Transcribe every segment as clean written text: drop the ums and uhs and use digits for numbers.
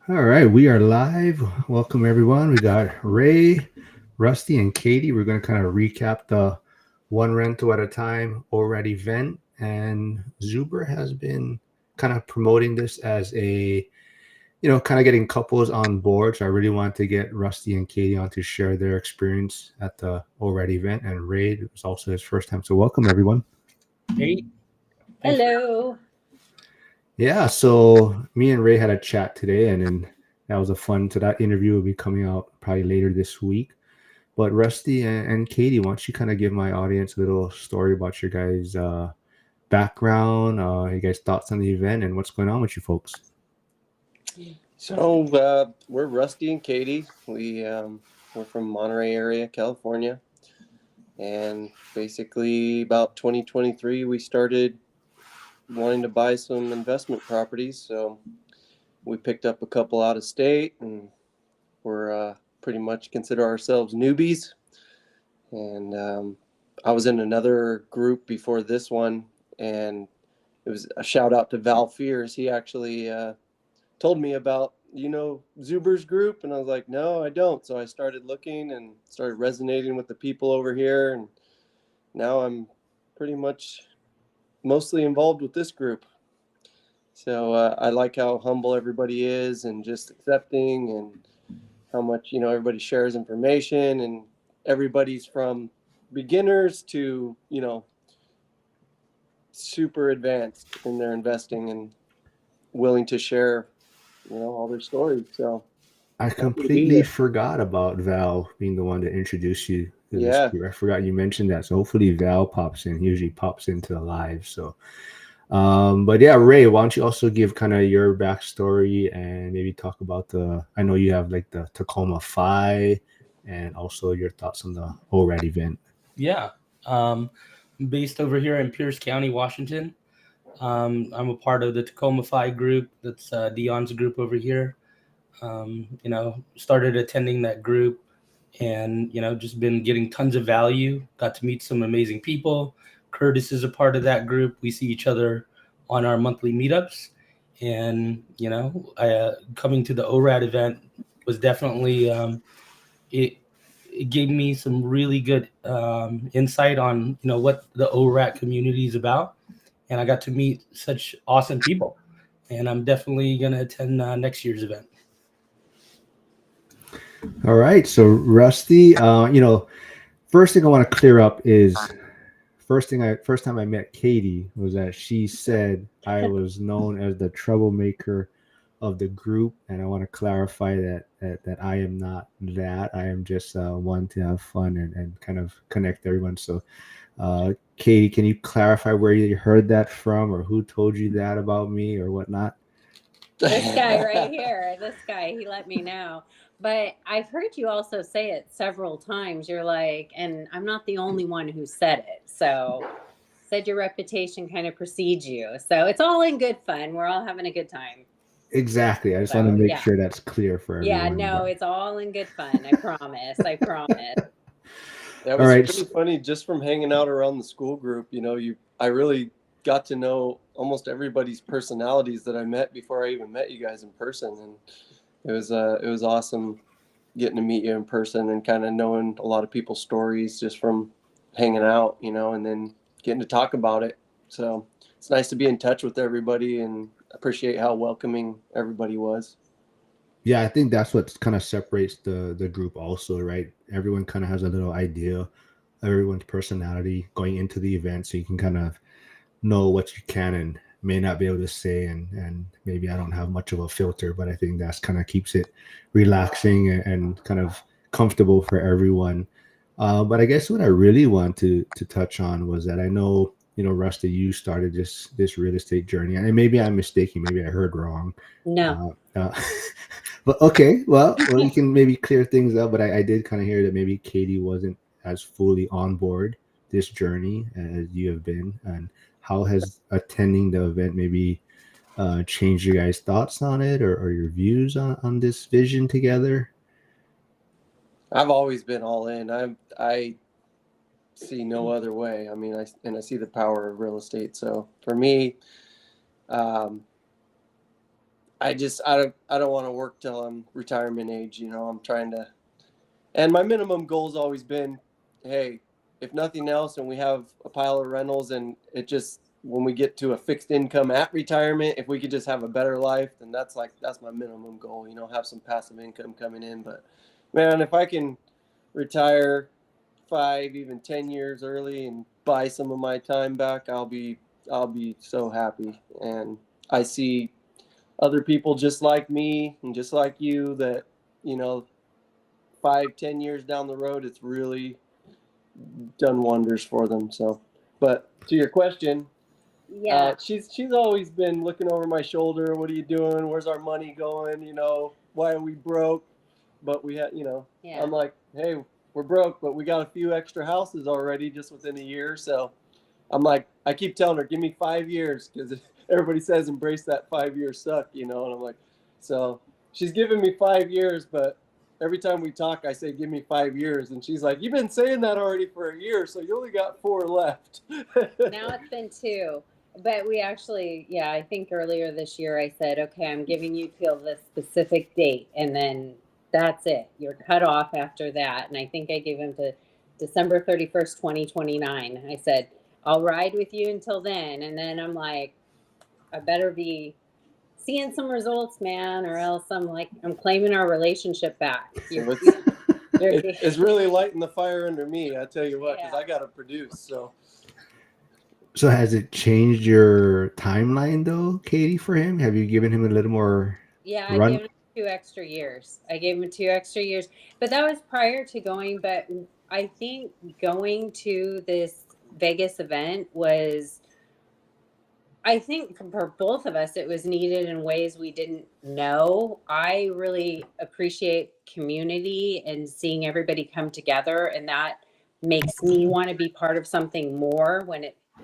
All right, we are live. Welcome everyone. We got Ray, Rusty, and Katie. We're going to kind of recap the one rental at a time ORaaT event. And Zuber has been kind of promoting this as a, kind of getting couples on board. So I really want to get Rusty and Katie on to share their experience at the ORaaT event. And Ray, it was also his first time. So welcome everyone. Hey, thanks for Hello. Yeah, so me and Ray had a chat today, and then that was a fun. So that interview will be coming out probably later this week. But Rusty and Katie, why don't you kind of give my audience a little story about your guys' background, your guys' thoughts on the event, and what's going on with you folks? So we're Rusty and Katie. We're from Monterey area, California, and basically about 2023 we started wanting to buy some investment properties. So we picked up a couple out of state, and we're pretty much consider ourselves newbies. And I was in another group before this one, and it was a shout out to F.I.R.E. He actually told me about Zuber's group, and I was like, no, I don't. So I started looking and started resonating with the people over here, and now I'm pretty much mostly involved with this group. So I like how humble everybody is and just accepting, and how much everybody shares information, and everybody's from beginners to super advanced in their investing and willing to share all their stories. So I happy to be completely here. forgot about Val being the one to introduce you to this Yeah. group. I forgot you mentioned that. So hopefully Val pops in. He usually pops into the live. So, but yeah, Ray, why don't you also give kind of your backstory and maybe talk about the? I know you have like the Tacoma Fi, and also your thoughts on the ORaaT event. yeah. Um, Based over here in Pierce County, Washington. I'm a part of the Tacoma Phi group. That's Dion's group over here. Started attending that group, and just been getting tons of value. Got to meet some amazing people. Curtis is a part of that group. We see each other on our monthly meetups, and coming to the ORAT event was definitely it it gave me some really good insight on what the ORAT community is about, and I got to meet such awesome people. And I'm definitely gonna attend next year's event. All right, so Rusty, first thing I want to clear up is first time I met Katie was that she said I was known as the troublemaker of the group, and I want to clarify that I am not that. I am just one to have fun and kind of connect everyone. So, Katie, can you clarify where you heard that from, or who told you that about me, or whatnot? This guy right here, this guy, he let me know. But I've heard you also say it several times. You're like, and I'm not the only one who said it. So, said your reputation kind of precedes you. So, it's all in good fun. We're all having a good time. Exactly. I just want to So, make yeah. sure that's clear for Yeah, everyone. no, But it's all in good fun. I promise. I promise. That all was right, pretty funny just from hanging out around the school group. I really got to know almost everybody's personalities that I met before I even met you guys in person, and it was awesome getting to meet you in person and kind of knowing a lot of people's stories just from hanging out, and then getting to talk about it. So it's nice to be in touch with everybody and appreciate how welcoming everybody was. yeah, I think that's what kind of separates the group also, right? Everyone kind of has a little idea of everyone's personality going into the event, so you can kind of know what you can and may not be able to say, and maybe I don't have much of a filter, but I think that's kind of keeps it relaxing and kind of comfortable for everyone. But I guess what I really want to touch on was that I know, Rusty, you started this real estate journey, and maybe I'm mistaken, maybe I heard wrong. No. Uh, but okay, well, we can maybe clear things up. But I did kind of hear that maybe Katie wasn't as fully on board this journey as you have been, and how has attending the event maybe changed your guys' thoughts on it, or your views on this vision together? I've always been all in. I see no other way. I mean, I see the power of real estate. So for me, um, I don't want to work till I'm retirement age. I'm trying to, and my minimum goal's always been, hey, if nothing else, and we have a pile of rentals, and it just when we get to a fixed income at retirement, if we could just have a better life, then that's my minimum goal. Have some passive income coming in. But man, if I can retire 5, even 10 years early and buy some of my time back, I'll be so happy. And I see other people just like me and just like you that 5-10 years down the road, it's really done wonders for them. So, but to your question, Yeah. she's always been looking over my shoulder. What are you doing? Where's our money going? Why are we broke? But we had, Yeah. I'm like, hey, we're broke, but we got a few extra houses already just within a year. So I'm like, I keep telling her, give me 5 years, because everybody says embrace that 5-year suck, and I'm like, so she's giving me 5 years, but every time we talk, I say, give me 5 years. And she's like, you've been saying that already for a year, so you only got 4 left. Now it's been 2. But we actually, yeah, I think earlier this year I said, okay, I'm giving you till this specific date. And then that's it. You're cut off after that. And I think I gave him to December 31st, 2029. I said, I'll ride with you until then. And then I'm like, I better be seeing some results, man, or else I'm claiming our relationship back. So it's really lighting the fire under me, I tell you what, because I got to produce. So has it changed your timeline though, Katie, for him? Have you given him a little more Yeah, I run? gave him 2 extra years. But that was prior to going. But I think going to this Vegas event was, I think for both of us, it was needed in ways we didn't know. I really appreciate community and seeing everybody come together, and that makes me want to be part of something more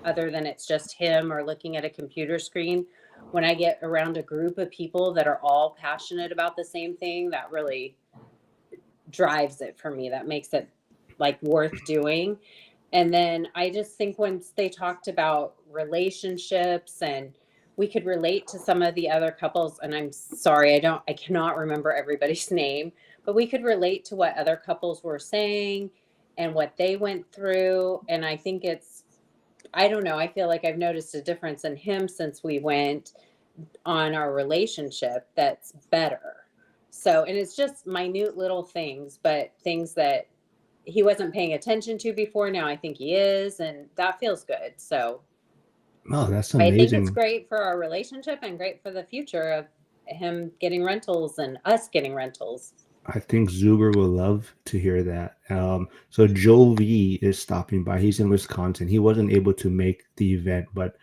other than it's just him or looking at a computer screen. When I get around a group of people that are all passionate about the same thing, that really drives it for me. That makes it worth doing. And then I just think once they talked about relationships, and we could relate to some of the other couples, and I'm sorry, I cannot remember everybody's name, but we could relate to what other couples were saying and what they went through. And I think I don't know, I feel like I've noticed a difference in him since we went on our relationship that's better. So, and it's just minute little things, but things that he wasn't paying attention to before. Now I think he is, and that feels good. So Oh, that's I think it's amazing. great for our relationship and great for the future of him getting rentals and us getting rentals. I think Zuber will love to hear that. So Joe V is stopping by. He's in Wisconsin. He wasn't able to make the event, but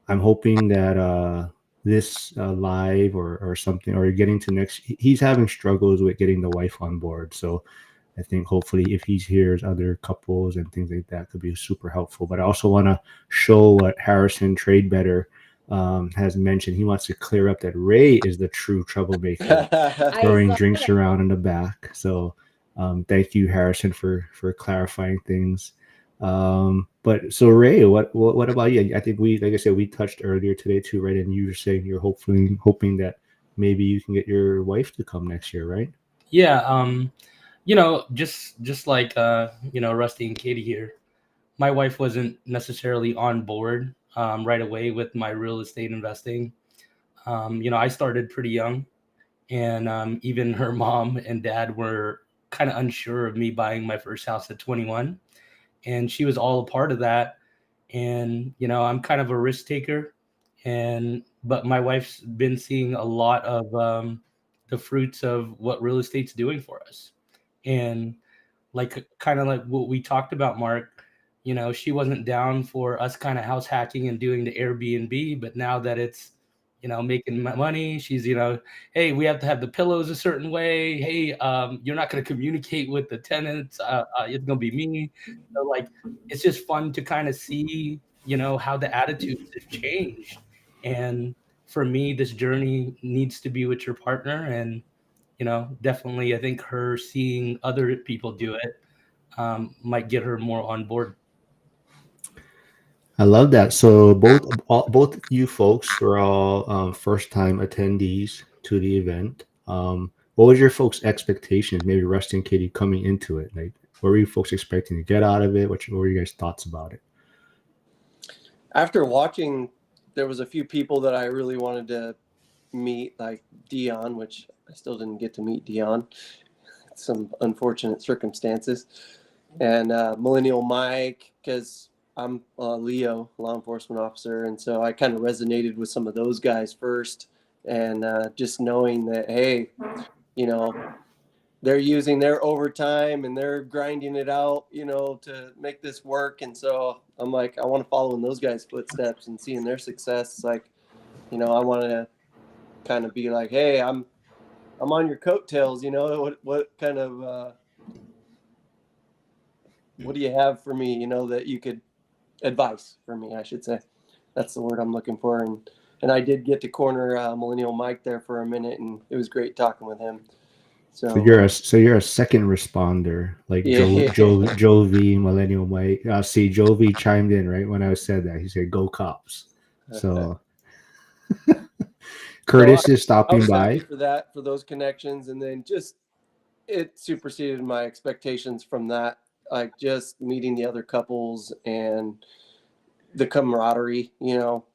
I'm hoping that this live or something, or getting to next, he's having struggles with getting the wife on board. So I think hopefully if he hears other couples and things like that, could be super helpful. But I also want to show what Harrison Trade Better has mentioned. He wants to clear up that Ray is the true troublemaker, throwing drinks around in the back. So thank you, Harrison, for clarifying things. But so Ray, what about you? I think like I said, we touched earlier today too, right? And you were saying you're hoping that maybe you can get your wife to come next year, right? Yeah. Just like Rusty and Katie here, my wife wasn't necessarily on board right away with my real estate investing. I started pretty young, and even her mom and dad were kind of unsure of me buying my first house at 21, and she was all a part of that. And I'm kind of a risk taker, but my wife's been seeing a lot of the fruits of what real estate's doing for us. And kind of like what we talked about, Mark, she wasn't down for us kind of house hacking and doing the Airbnb, but now that it's, making money, she's, hey, we have to have the pillows a certain way. Hey, you're not going to communicate with the tenants. It's going to be me. So it's just fun to kind of see, how the attitudes have changed. And for me, this journey needs to be with your partner. And, definitely, I think her seeing other people do it might get her more on board. I love that. So both you folks were all first time attendees to the event. What was your folks' expectations? Maybe Rusty and Katie coming into it, like what were you folks expecting to get out of it? What were your guys' thoughts about it? After watching, there was a few people that I really wanted to meet, like Dion, which I still didn't get to meet Dion. Some unfortunate circumstances. And Millennial Mike, because I'm Leo, law enforcement officer, and so I kind of resonated with some of those guys first, and just knowing that, hey, you know, they're using their overtime and they're grinding it out, you know, to make this work. And so I'm like, I want to follow in those guys' footsteps and seeing their success. Like, you know, I want to kind of be like, hey, I'm on your coattails, you know, what kind of what do you have for me, you know, that you could advice for me, I should say. That's the word I'm looking for. And I did get to corner Millennial Mike there for a minute, and it was great talking with him. So you're a second responder, like Joe V, Millennial Mike. See, Joe V chimed in right when I said that. He said, "Go Cops." So Curtis is stopping I was by. happy for that, for those connections, and then just it superseded my expectations from that. Like just meeting the other couples and the camaraderie, you know.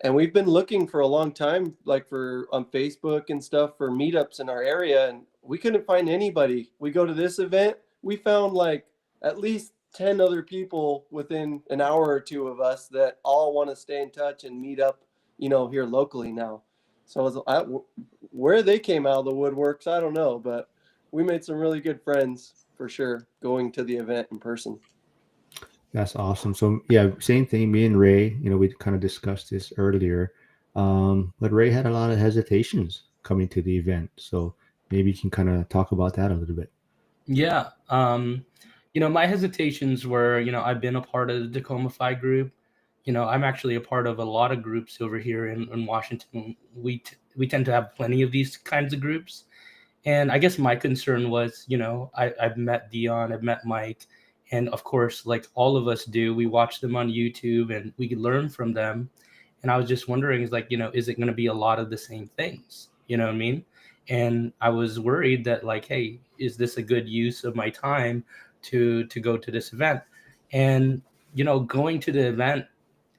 And we've been looking for a long time, like for on Facebook and stuff, for meetups in our area, and we couldn't find anybody. We go to this event, we found like at least 10 other people within an hour or two of us that all want to stay in touch and meet up, you know, here locally now. So where they came out of the woodworks, I don't know, but we made some really good friends for sure going to the event in person. That's awesome. So yeah, same thing. Me and Ray, you know, we kind of discussed this earlier, but Ray had a lot of hesitations coming to the event. So maybe you can kind of talk about that a little bit. Yeah. You know, my hesitations were, you know, I've been a part of the Tacoma F.I.R.E group. You know, I'm actually a part of a lot of groups over here in Washington. We tend to have plenty of these kinds of groups. And I guess my concern was, you know, I've met Dion, I've met Mike, and of course, like all of us do, we watch them on YouTube and we could learn from them. And I was just wondering, is like, you know, is it going to be a lot of the same things? You know what I mean? And I was worried that like, hey, is this a good use of my time to go to this event? And you know, going to the event,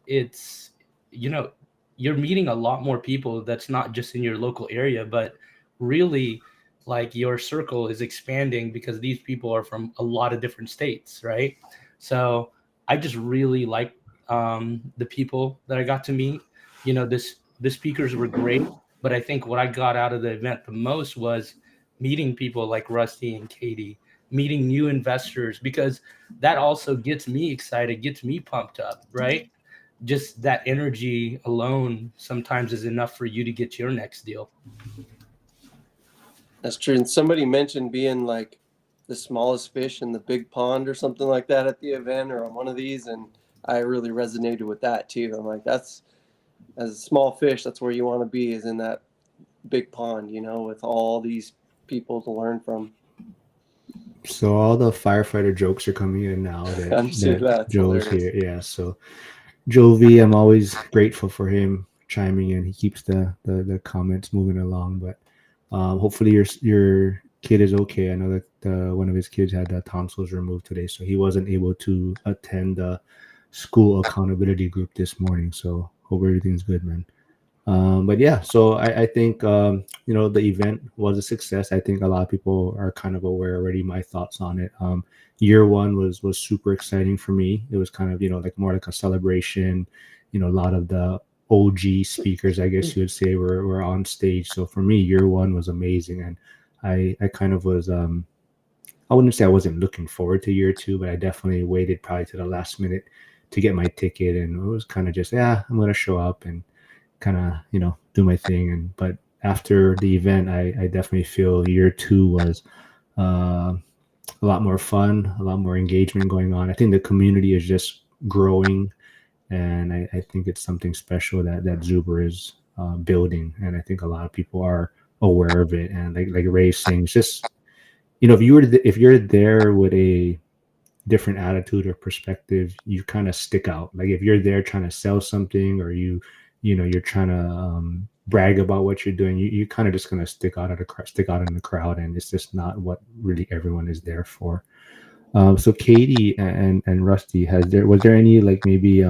it's, you know, you're meeting a lot more people that's not just in your local area, but really like your circle is expanding because these people are from a lot of different states, right? So I just really like the people that I got to meet. You know, the speakers were great, but I think what I got out of the event the most was meeting people like Rusty and Katie, meeting new investors, because that also gets me excited, gets me pumped up, right? Just that energy alone sometimes is enough for you to get your next deal. That's true. And somebody mentioned being like the smallest fish in the big pond or something like that at the event or on one of these. And I really resonated with that too. I'm like, that's, as a small fish, that's where you want to be, is in that big pond, you know, with all these people to learn from. So all the firefighter jokes are coming in now that Joe's here. Yeah. So Joe V, I'm always grateful for him chiming in. He keeps the comments moving along, but hopefully your kid is okay. I know that one of his kids had tonsils removed today, so he wasn't able to attend the school accountability group this morning. So hope everything's good, man. But yeah, so I think you know, the event was a success. I think a lot of people are kind of aware already. My thoughts on it. Year one was super exciting for me. It was kind of, you know, like more like a celebration. You know, a lot of the OG speakers, I guess you would say, were on stage. So for me, year one was amazing, and I kind of was I wouldn't say I wasn't looking forward to year two, but I definitely waited probably to the last minute to get my ticket, and it was kind of just, yeah, I'm gonna show up and kind of, you know, do my thing. And but after the event, I definitely feel year two was a lot more fun, a lot more engagement going on. I think the community is just growing, and I think it's something special that Zuber is building, and I think a lot of people are aware of it. And like Ray saying, it's just, you know, if you're there with a different attitude or perspective, you kind of stick out. Like if you're there trying to sell something, or you know, you're trying to brag about what you're doing, you kind of just gonna stick out in the crowd, and it's just not what really everyone is there for. So Katie and Rusty, was there any like maybe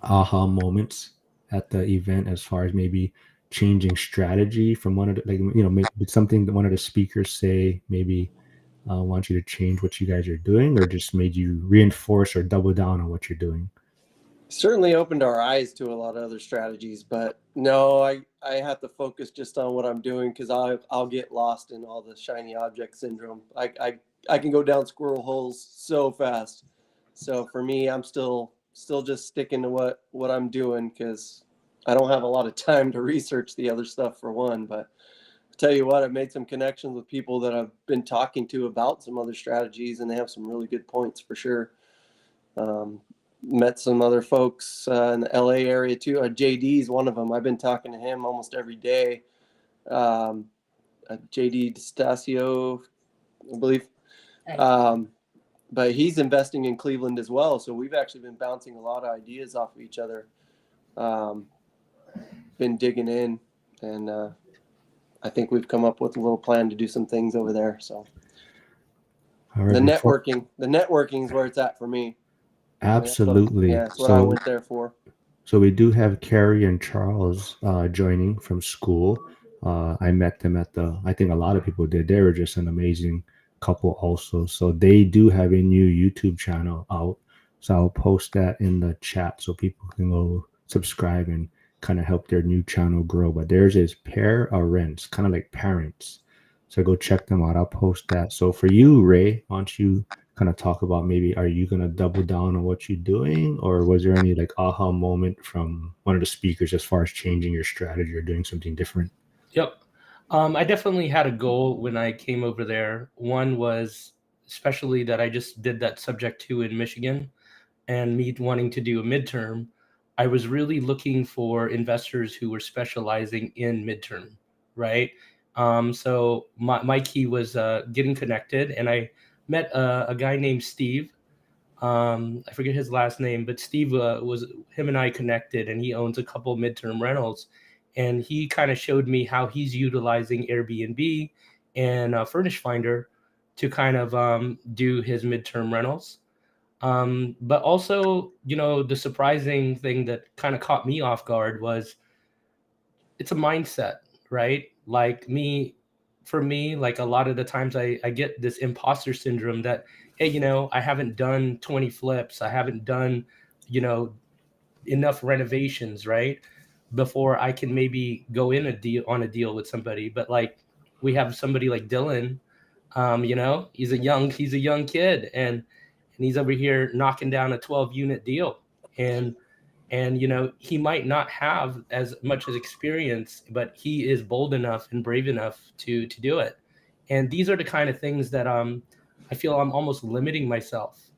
aha moments at the event as far as maybe changing strategy from one of the, like, maybe something that one of the speakers say maybe want you to change what you guys are doing, or just made you reinforce or double down on what you're doing? Certainly opened our eyes to a lot of other strategies, but no, I have to focus just on what I'm doing, because I'll get lost in all the shiny object syndrome. I can go down squirrel holes so fast. So for me, I'm still just sticking to what I'm doing, because I don't have a lot of time to research the other stuff, for one. But I tell you what, I've made some connections with people that I've been talking to about some other strategies, and they have some really good points for sure. Met some other folks in the LA area too. JD is one of them. I've been talking to him almost every day. JD Stasio, I believe. But he's investing in Cleveland as well. So we've actually been bouncing a lot of ideas off of each other. Been digging in, and I think we've come up with a little plan to do some things over there. So Right, the networking is where it's at for me. Absolutely. That's what I went there for. So we do have Carrie and Charles joining from school. I met them I think a lot of people did. They were just an amazing couple also. So they do have a new YouTube channel out. So I'll post that in the chat so people can go subscribe and kind of help their new channel grow. But theirs is F.I.R.E, kind of like parents. So go check them out. I'll post that. So for you, Ray, why don't you kind of talk about, maybe are you going to double down on what you're doing, or was there any like aha moment from one of the speakers as far as changing your strategy or doing something different? Yep. I definitely had a goal when I came over there. One was especially that I just did that subject 2 in Michigan, and me wanting to do a midterm. I was really looking for investors who were specializing in midterm, right? So my key was getting connected, and I met a guy named Steve. I forget his last name, but Steve was him and I connected, and he owns a couple midterm rentals, and he kind of showed me how he's utilizing Airbnb and Furnish Finder to kind of do his midterm rentals. But also, the surprising thing that kind of caught me off guard was it's a mindset, right? Like for me, like a lot of the times I get this imposter syndrome that, hey, I haven't done 20 flips. I haven't done, enough renovations, right? Before I can maybe go in on a deal with somebody. But like we have somebody like Dylan, he's a young kid, and he's over here knocking down a 12 unit deal. And he might not have as much as experience, but he is bold enough and brave enough to do it. And these are the kind of things that I feel I'm almost limiting myself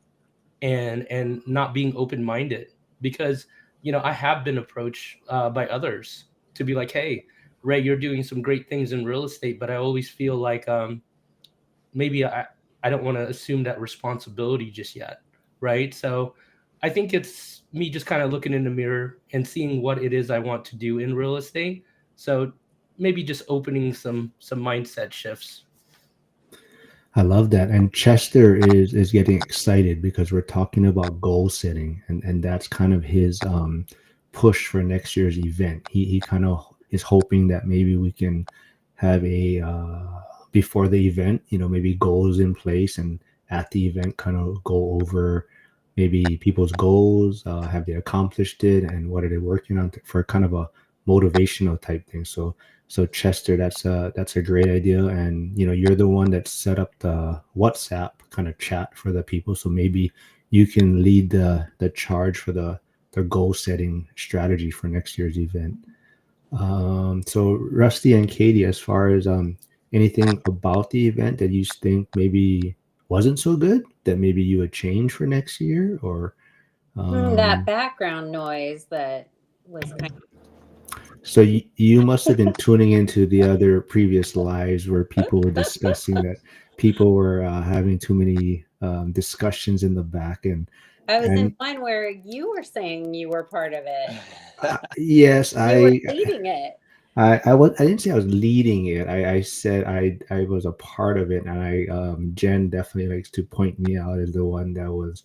and not being open-minded, because I have been approached by others to be like, hey, Ray, you're doing some great things in real estate, but I always feel like maybe I don't want to assume that responsibility just yet, right? So I think it's me just kind of looking in the mirror and seeing what it is I want to do in real estate. So maybe just opening some mindset shifts. I love that. And Chester is getting excited because we're talking about goal setting, and that's kind of his push for next year's event. He kind of is hoping that maybe we can have a before the event, maybe goals in place, and at the event kind of go over maybe people's goals, have they accomplished it, and what are they working on for kind of a motivational type thing. So Chester, that's a great idea. And you're the one that set up the WhatsApp kind of chat for the people, so maybe you can lead the charge for the goal setting strategy for next year's event. So Rusty and Katie, as far as anything about the event that you think maybe wasn't so good that maybe you would change for next year, or that background noise that was kind of. So you must have been tuning into the other previous lives where people were discussing that people were having too many discussions in the back, and I was in And one where you were saying you were part of it. yes, You were leading it. I didn't say I was leading it. I said I was a part of it, and Jen definitely likes to point me out as the one that was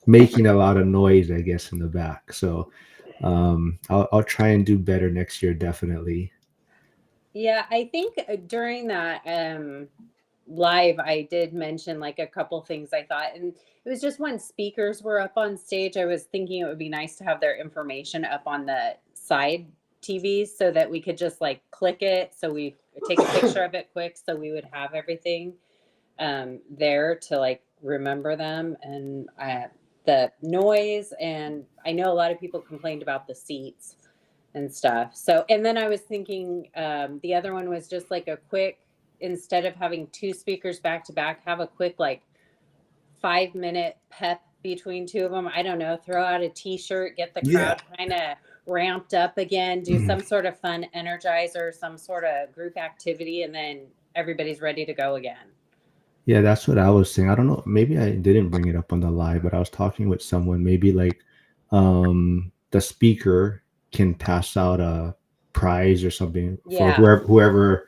making a lot of noise, I guess, in the back. So I'll try and do better next year, definitely. Yeah, I think during that live, I did mention like a couple things I thought, and it was just when speakers were up on stage, I was thinking it would be nice to have their information up on the side TVs so that we could just like click it, so we take a picture of it quick, so we would have everything there to like remember them. And the noise, and I know a lot of people complained about the seats and stuff. So, and then I was thinking the other one was just like a quick, instead of having two speakers back to back, have a quick like 5 minute pep between two of them. I don't know, throw out a t-shirt, get the Yeah. crowd kind of ramped up again, do some sort of fun energizer, some sort of group activity, and then everybody's ready to go again. Yeah, that's what I was saying. I don't know. Maybe I didn't bring it up on the live, but I was talking with someone. Maybe like the speaker can pass out a prize or something for Yeah. whoever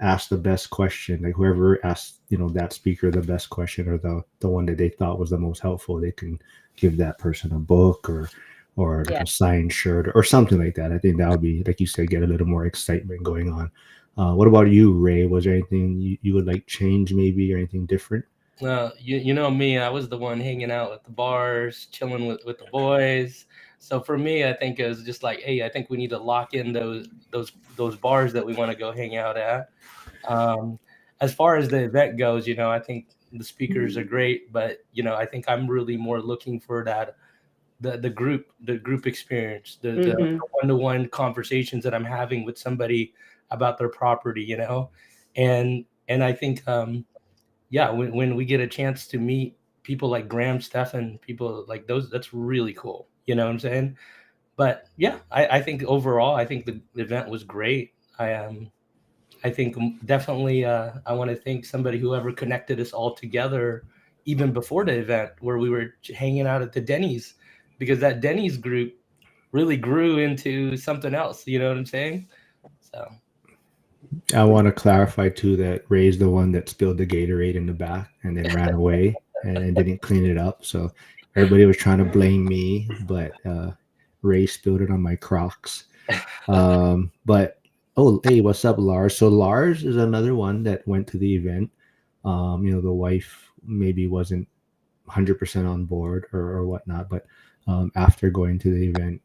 asked the best question. Like whoever asked, that speaker the best question, or the one that they thought was the most helpful, they can give that person a book or like Yeah. a signed shirt or something like that. I think that would be, like you said, get a little more excitement going on. What about you, Ray? Was there anything you would like change maybe, or anything different? You know me, I was the one hanging out at the bars, chilling with the boys. So for me, I think it was just like, hey, I think we need to lock in those bars that we want to go hang out at. Um, as far as the event goes, I think the speakers are great, but I think I'm really more looking for that the group experience, the Mm-hmm. one-to-one conversations that I'm having with somebody about their property, and I think yeah, when we get a chance to meet people like Graham, Stefan, people like those, that's really cool. You know what I'm saying? But yeah, I think overall, I think the event was great. I think definitely I want to thank somebody, whoever connected us all together, even before the event, where we were hanging out at the Denny's, because that Denny's group really grew into something else. You know what I'm saying? So I want to clarify too that Ray's the one that spilled the Gatorade in the back and then ran away and didn't clean it up. So everybody was trying to blame me, but Ray spilled it on my Crocs. But oh, hey, what's up, Lars? So Lars is another one that went to the event. The wife maybe wasn't 100% on board or whatnot, but after going to the event,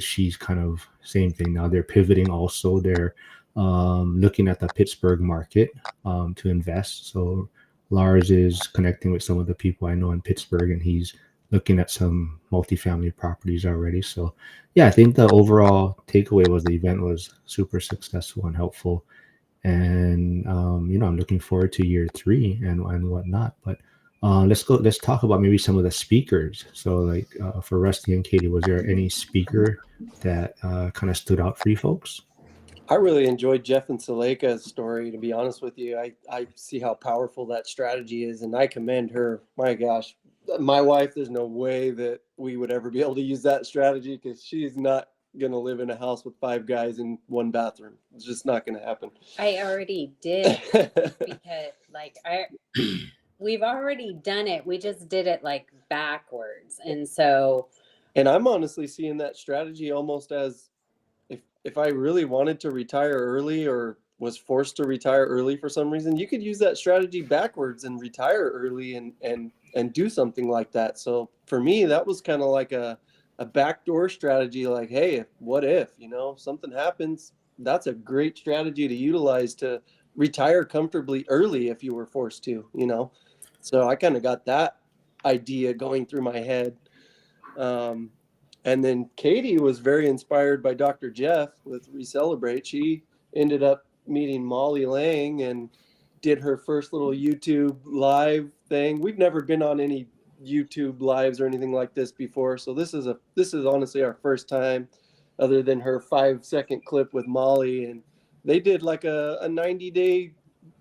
she's kind of same thing. Now they're pivoting. Also, they're looking at the Pittsburgh market to invest. So Lars is connecting with some of the people I know in Pittsburgh, and he's looking at some multifamily properties already. So yeah, I think the overall takeaway was the event was super successful and helpful. And I'm looking forward to year 3 and whatnot. But let's talk about maybe some of the speakers. So like for Rusty and Katie, was there any speaker that kind of stood out for you folks? I really enjoyed Jeff and Saleka's story, to be honest with you. I see how powerful that strategy is, and I commend her. My gosh, my wife, there's no way that we would ever be able to use that strategy, because she's not going to live in a house with 5 guys in one bathroom. It's just not going to happen. I already did, because like we've already done it. We just did it like backwards. And so And I'm honestly seeing that strategy almost as, if I really wanted to retire early or was forced to retire early for some reason, you could use that strategy backwards and retire early and do something like that. So for me, that was kind of like a backdoor strategy. Like, hey, what if, something happens? That's a great strategy to utilize to retire comfortably early if you were forced to, So I kind of got that idea going through my head. And then Katie was very inspired by Dr. Jeff with Recelebrate. She ended up meeting Molly Lang and did her first little YouTube live thing. We've never been on any YouTube lives or anything like this before, so this is honestly our first time, other than her 5-second clip with Molly. And they did like a 90-day.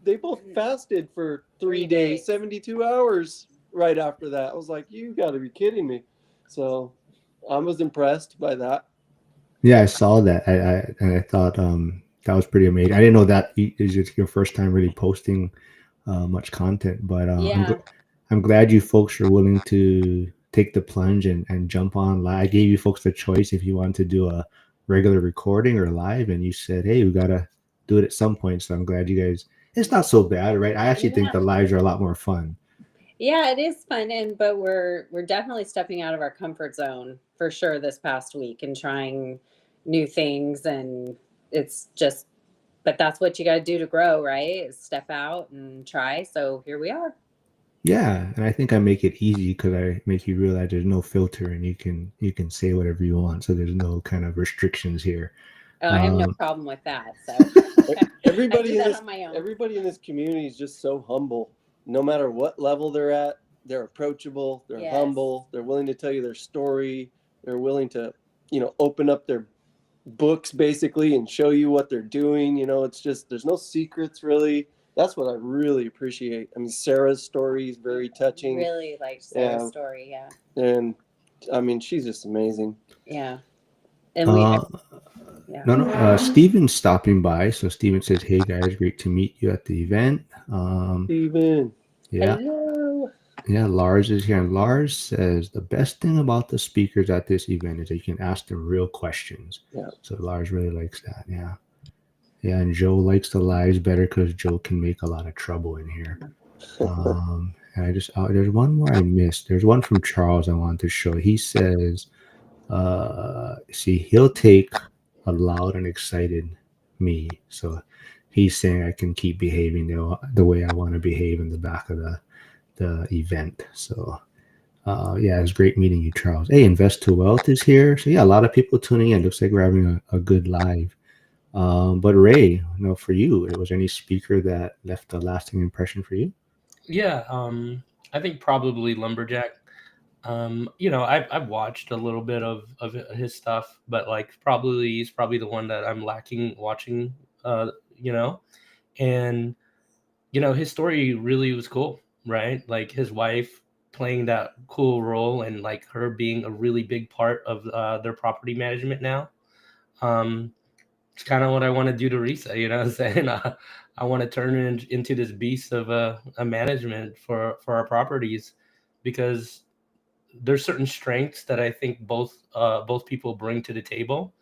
They both fasted for 3 days, 72 hours. right after that. I was like, you got to be kidding me. So I was impressed by that. Yeah, I saw that. And I thought that was pretty amazing. I didn't know that is your first time really posting much content, but Yeah. I'm glad you folks are willing to take the plunge and jump on live. I gave you folks the choice if you want to do a regular recording or live, and you said, "Hey, we gotta do it at some point." So I'm glad you guys. It's not so bad, right? I actually think the lives are a lot more fun. Yeah, it is fun, but we're definitely stepping out of our comfort zone for sure this past week and trying new things, and it's just, but that's what you got to do to grow, right? Is step out and try. So here we are. Yeah, and I think I make it easy because I make you realize there's no filter and you can say whatever you want. So there's no kind of restrictions here. Oh, I have no problem with that. So I Everybody do in that this on my own. everybody in this community is just so humble. No matter what level they're at, they're approachable, they're Yes. humble, they're willing to tell you their story, they're willing to, open up their books basically and show you what they're doing. It's just there's no secrets really. That's what I really appreciate. I mean, Sarah's story is very touching. Really liked Sarah's story. Yeah. And I mean, she's just amazing. Yeah. And we, yeah. No. Steven's stopping by. So Steven says, "Hey guys, great to meet you at the event." Steven. Yeah. Hello. Yeah, Lars is here. And Lars says the best thing about the speakers at this event is that you can ask them real questions. Yeah. So Lars really likes that. Yeah. Yeah, and Joe likes the lives better because Joe can make a lot of trouble in here. And there's one more I missed. There's one from Charles I wanted to show. He says, see, he'll take a loud and excited me. So he's saying I can keep behaving the way I want to behave in the back of the event. So yeah, it's great meeting you, Charles. Hey, Invest to Wealth is here. So yeah, a lot of people tuning in. Looks like we're having a good live. But Ray, for you, was there any speaker that left a lasting impression for you? Yeah, I think probably Lumberjack. I've watched a little bit of his stuff, but like he's probably the one that I'm lacking watching. You know, and his story really was cool, right? Like his wife playing that cool role and like her being a really big part of their property management now. Um, it's kind of what I want to do to Risa, what I'm saying? I want to turn her into this beast of a management for our properties, because there's certain strengths that I think both people bring to the table,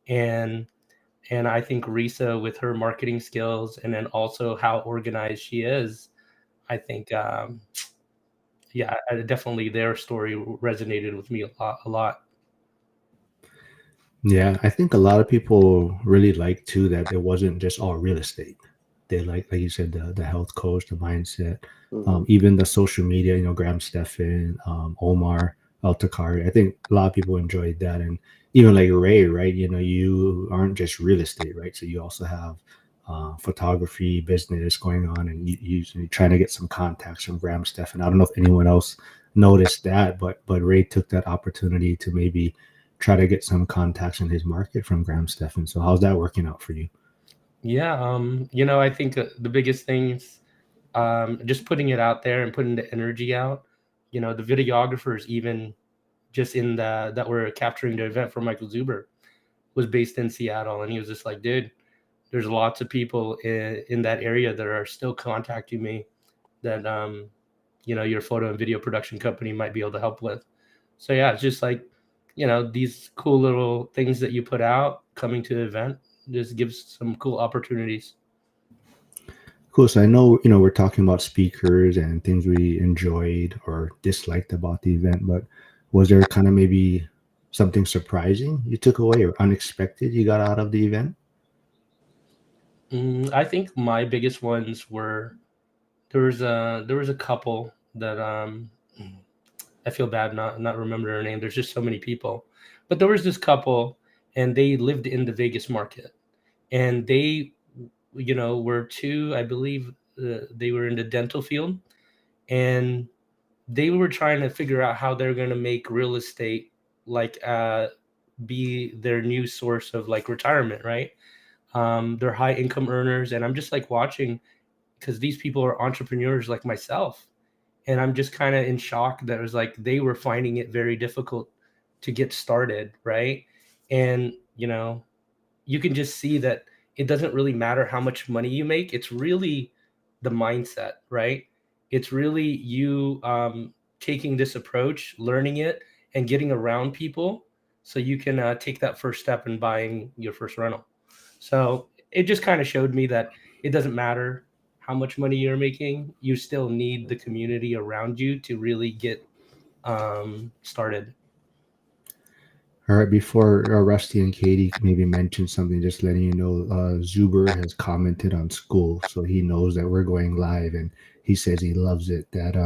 and I think Risa, with her marketing skills and then also how organized she is, I think yeah, definitely their story resonated with me a lot. Yeah, I think a lot of people really like too that it wasn't just all real estate. They like you said, the health coach, the mindset, even the social media. Graham Stephan, Omar Altakari. I think a lot of people enjoyed that, and even like Ray, right? You aren't just real estate, right? So you also have photography business going on, and you're trying to get some contacts from Graham Stephan. I don't know if anyone else noticed that, but Ray took that opportunity to maybe try to get some contacts in his market from Graham Stephan. So how's that working out for you? Yeah, I think the biggest things, just putting it out there and putting the energy out. The videographers, even just in that were capturing the event for Michael Zuber, was based in Seattle, and he was just like, dude, there's lots of people in that area that are still contacting me that your photo and video production company might be able to help with. So yeah, it's just like, these cool little things that you put out coming to the event just gives some cool opportunities. Cool. So I know, we're talking about speakers and things we enjoyed or disliked about the event, but was there kind of maybe something surprising you took away or unexpected you got out of the event? I think my biggest ones were, there was a couple that I feel bad not remembering her name. There's just so many people, but there was this couple, and they lived in the Vegas market, and they, were two, I believe, they were in the dental field, and they were trying to figure out how they're going to make real estate like be their new source of like retirement, right? They're high income earners, and I'm just like watching, because these people are entrepreneurs like myself, And I'm just kind of in shock that it was like they were finding it very difficult to get started, right? And, you know, you can just see that it doesn't really matter how much money you make. It's really the mindset, right? It's really you taking this approach, learning it, and getting around people so you can take that first step in buying your first rental. So it just kind of showed me that it doesn't matter how much money you're making. You still need the community around you to really get started. All right, before Rusty and Katie maybe mention something, just letting you know, Zuber has commented on school, so he knows that we're going live, and he says he loves it that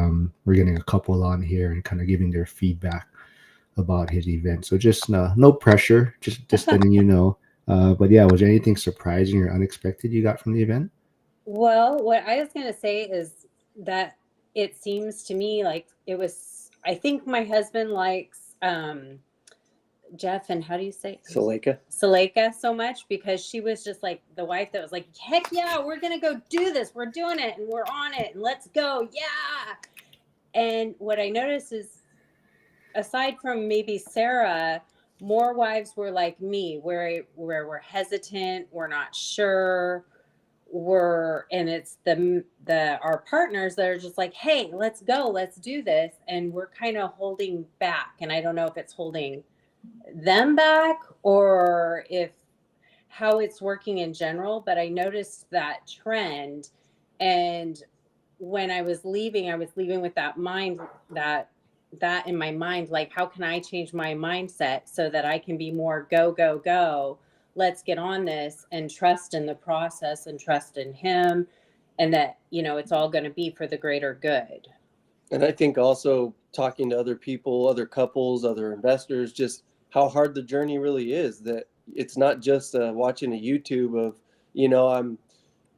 we're getting a couple on here and kind of giving their feedback about his event. So just no pressure, just letting you know. But yeah, was there anything surprising or unexpected you got from the event? Well, what I was going to say is that it seems to me like it was, I think my husband likes Jeff, and how do you say Saleka so much, because she was just like the wife that was like, heck yeah, we're going to go do this. We're doing it and we're on it and let's go. Yeah. And what I noticed is, aside from maybe Sarah, more wives were like me, where we're hesitant, we're not sure, and it's the our partners that are just like, hey, let's go, let's do this, and we're kind of holding back. And I don't know if it's holding them back or if how it's working in general, but I noticed that trend. And when I was leaving with that mind, that in my mind, like, how can I change my mindset so that I can be more go, go, go, let's get on this, and trust in the process and trust in him, and that, you know, it's all going to be for the greater good. And I think also talking to other people, other couples, other investors, just how hard the journey really is, that it's not just watching a YouTube of, you know, I'm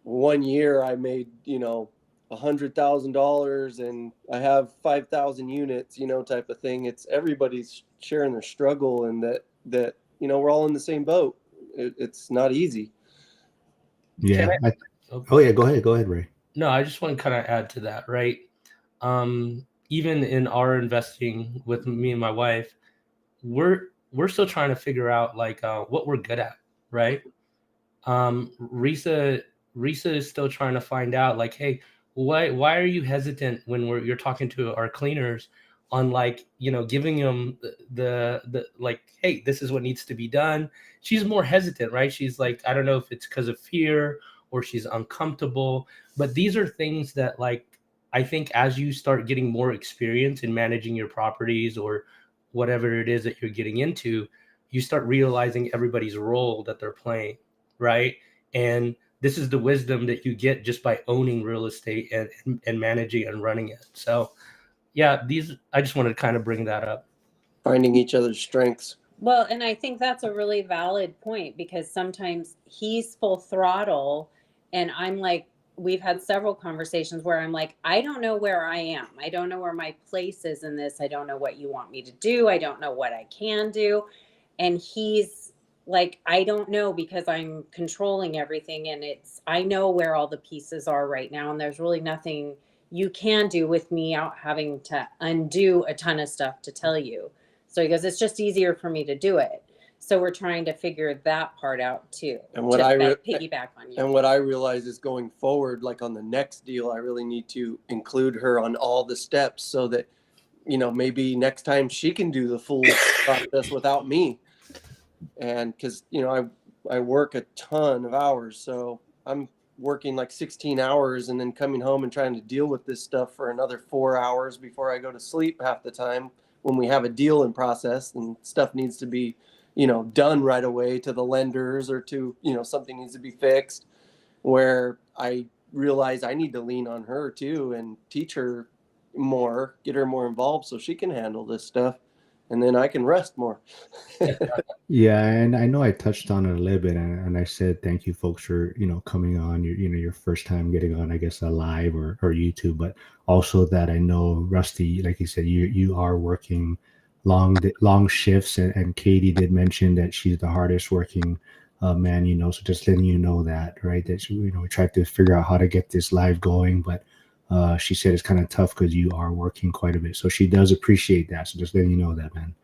1 year I made, you know, $100,000 and I have 5,000 units, you know, type of thing. It's everybody's sharing their struggle, and that, you know, we're all in the same boat. It's not easy. Yeah. Oh yeah, go ahead, Ray. No, I just want to kind of add to that, right? Even in our investing with me and my wife, we're still trying to figure out like what we're good at, right? Risa is still trying to find out like, hey, why are you hesitant when you're talking to our cleaners on, like, you know, giving them the like, hey, this is what needs to be done. She's more hesitant, right? She's like, I don't know if it's because of fear or she's uncomfortable, but these are things that, like, I think as you start getting more experience in managing your properties or whatever it is that you're getting into, you start realizing everybody's role that they're playing, right? And this is the wisdom that you get just by owning real estate and managing and running it. So yeah, I just wanted to kind of bring that up. Finding each other's strengths. Well, and I think that's a really valid point, because sometimes he's full throttle and I'm like, we've had several conversations where I'm like, I don't know where I am. I don't know where my place is in this. I don't know what you want me to do. I don't know what I can do. And he's like, I don't know, because I'm controlling everything. And I know where all the pieces are right now. And there's really nothing you can do with me out having to undo a ton of stuff to tell you. So he goes, it's just easier for me to do it. So we're trying to figure that part out too. And what piggyback on you. And what I realize is going forward, like on the next deal, I really need to include her on all the steps so that, you know, maybe next time she can do the full process without me. And because, you know, I work a ton of hours, so I'm working like 16 hours and then coming home and trying to deal with this stuff for another 4 hours before I go to sleep half the time when we have a deal in process and stuff needs to be, you know, done right away to the lenders or to, you know, something needs to be fixed, where I realize I need to lean on her too and teach her more, get her more involved so she can handle this stuff, and then I can rest more. Yeah, and I know I touched on it a little bit, and I said thank you, folks, for, you know, coming on. Your first time getting on, I guess, a live or YouTube, but also that I know, Rusty, like you said, you are working long shifts, and Katie did mention that she's the hardest working man, you know. So just letting you know that, right? That we try to figure out how to get this live going, but She said it's kind of tough because you are working quite a bit. So she does appreciate that. So just letting you know that, man.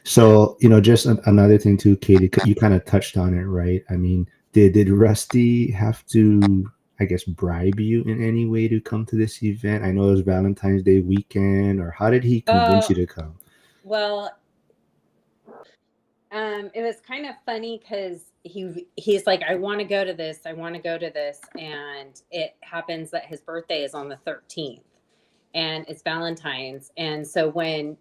So, just another thing too, Katie, you kind of touched on it, right? I mean, did Rusty have to, I guess, bribe you in any way to come to this event? I know it was Valentine's Day weekend, or how did he convince you to come? Well, it was kind of funny because he's like, I want to go to this, and it happens that his birthday is on the 13th, and it's Valentine's, and so when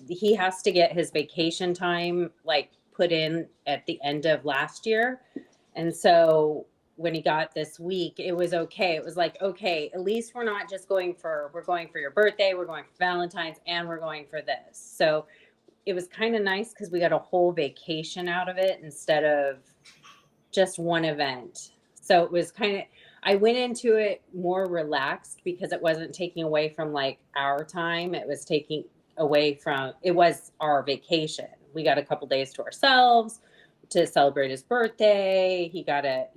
he has to get his vacation time like put in at the end of last year, and so when he got this week, it was okay. It was like, okay, at least we're not just we're going for your birthday, we're going for Valentine's, and we're going for this. So it was kind of nice because we got a whole vacation out of it instead of just one event. So it was I went into it more relaxed because it wasn't taking away from like our time. It was taking away from, it was our vacation. We got a couple days to ourselves to celebrate his birthday. He got to,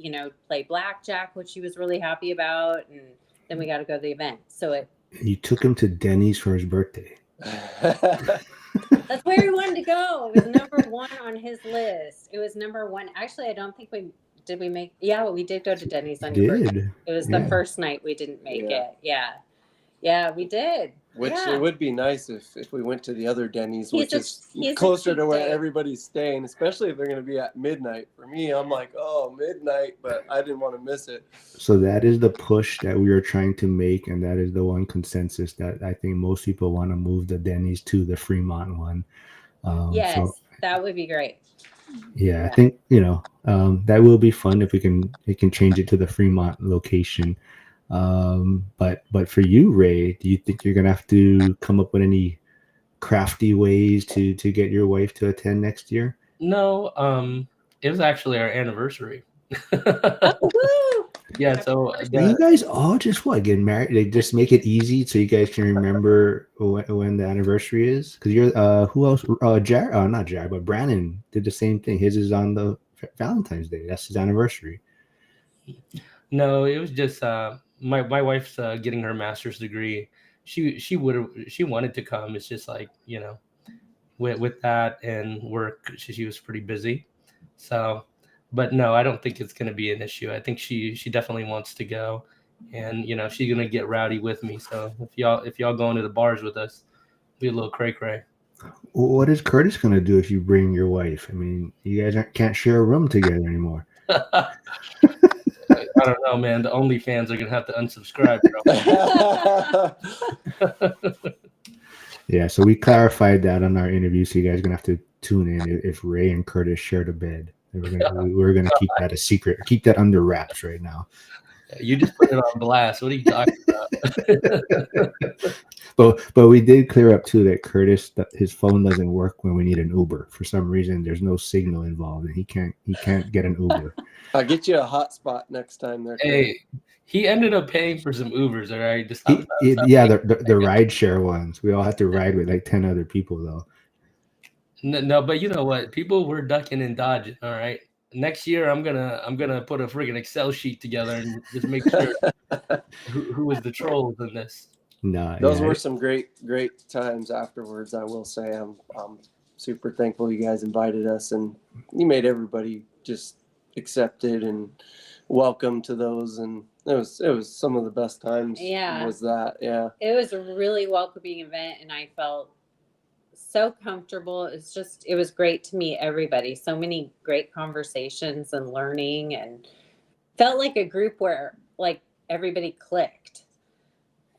play blackjack, which he was really happy about. And then we got to go to the event. So you took him to Denny's for his birthday. That's where he wanted to go. It was number one on his list. It was number one. Actually, I don't think we make. Yeah, we did go to Denny's on your birthday. It was the first night we didn't make it. Yeah, we did. Which it would be nice if we went to the other Denny's, which is closer to where everybody's staying, especially if they're going to be at midnight. For me, I'm like, oh, midnight, but I didn't want to miss it. So that is the push that we are trying to make, and that is the one consensus that I think most people want to move the Denny's to the Fremont one. Yes, so, that would be great. Yeah, I think that will be fun if we can change it to the Fremont location. But for you, Ray, do you think you're gonna have to come up with any crafty ways to get your wife to attend next year? No, it was actually our anniversary. Yeah, so you guys all just get married? They just make it easy so you guys can remember when the anniversary is. Because you're who else? Jared, not Jared, but Brandon did the same thing. His is on the Valentine's Day. That's his anniversary. No, it was just my wife's getting her master's degree. She wanted to come. It's just like, with that and work, she was pretty busy. So, but no, I don't think it's going to be an issue. I think she definitely wants to go, and she's going to get rowdy with me. So if y'all going to the bars with us, be a little cray cray. What is Curtis going to do if you bring your wife? I mean, you guys can't share a room together anymore. I don't know, man. The OnlyFans are gonna have to unsubscribe, bro. Yeah, so we clarified that on our interview, so you guys are gonna have to tune in if Ray and Curtis shared a bed. We're gonna keep that a secret, keep that under wraps right now. You just put it on blast. What are you talking about? But we did clear up too that Curtis, his phone doesn't work when we need an Uber. For some reason, there's no signal involved, and he can't get an Uber. I'll get you a hotspot next time. There. Hey, he ended up paying for some Ubers. All right, the ride share ones. We all had to ride with like 10 other people though. No, but you know what? People were ducking and dodging. All right. Next year, I'm gonna put a friggin' Excel sheet together and just make sure who was the trolls in this. No, those were some great times afterwards. I will say, I'm super thankful you guys invited us, and you made everybody just accepted and welcome to those, and it was some of the best times. Yeah, was that? Yeah, it was a really welcoming event, and I felt so comfortable. It was great to meet everybody. So many great conversations and learning, and felt like a group where like everybody clicked,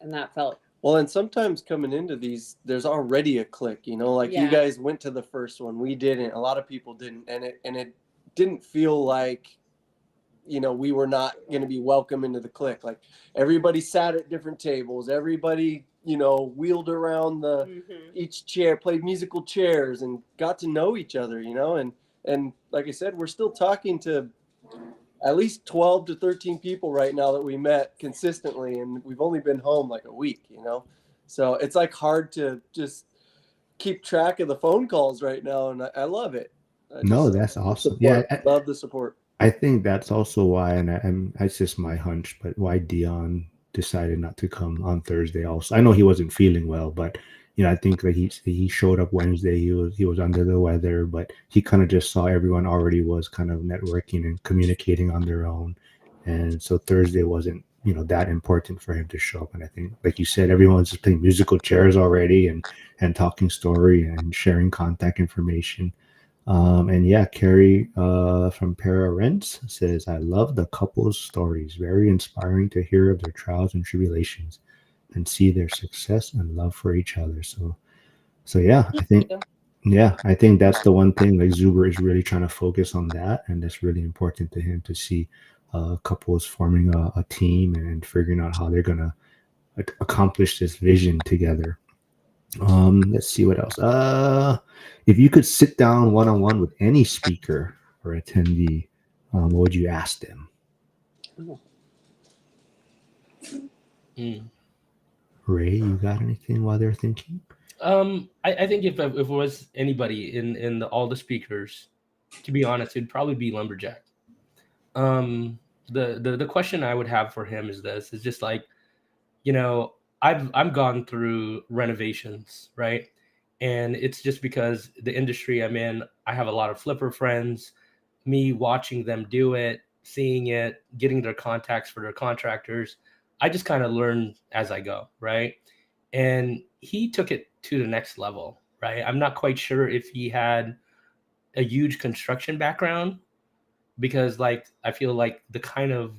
and that felt well. And sometimes coming into these, there's already a click, like you guys went to the first one, we didn't, a lot of people didn't, and it didn't feel like we were not going to be welcome into the clique. Like everybody sat at different tables, everybody wheeled around each chair, played musical chairs, and got to know each other, and like I said, we're still talking to at least 12 to 13 people right now that we met consistently, and we've only been home like a week, so it's like hard to just keep track of the phone calls right now, and I love it. That's awesome. Yeah, I love the support. I think that's also why, and it's just my hunch, but why Dion decided not to come on Thursday. Also, I know he wasn't feeling well, but I think that he showed up Wednesday. He was under the weather, but he kind of just saw everyone already was kind of networking and communicating on their own, and so Thursday wasn't that important for him to show up. And I think, like you said, everyone's just playing musical chairs already and talking story and sharing contact information. And yeah, Carrie from Para Rents says, I love the couple's stories. Very inspiring to hear of their trials and tribulations and see their success and love for each other. So yeah, I think that's the one thing, like Zuber is really trying to focus on that. And that's really important to him to see couples forming a team and figuring out how they're going to accomplish this vision together. Let's see what else. If you could sit down one on one with any speaker or attendee, what would you ask them? Ray, you got anything while they're thinking? I think if it was anybody in all the speakers, to be honest, it'd probably be Lumberjack. The question I would have for him is this: is just like, I've gone through renovations, right? And it's just because the industry I'm in, I have a lot of flipper friends. Me watching them do it, seeing it, getting their contacts for their contractors, I just kind of learn as I go, right? And he took it to the next level, right? I'm not quite sure if he had a huge construction background, because like I feel like the kind of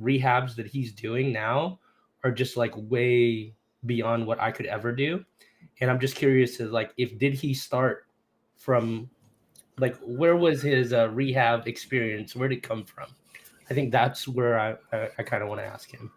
rehabs that he's doing now are just like way beyond what I could ever do. And I'm just curious to like, if did he start from like, where was his rehab experience? Where did it come from? I think that's where I kind of want to ask him.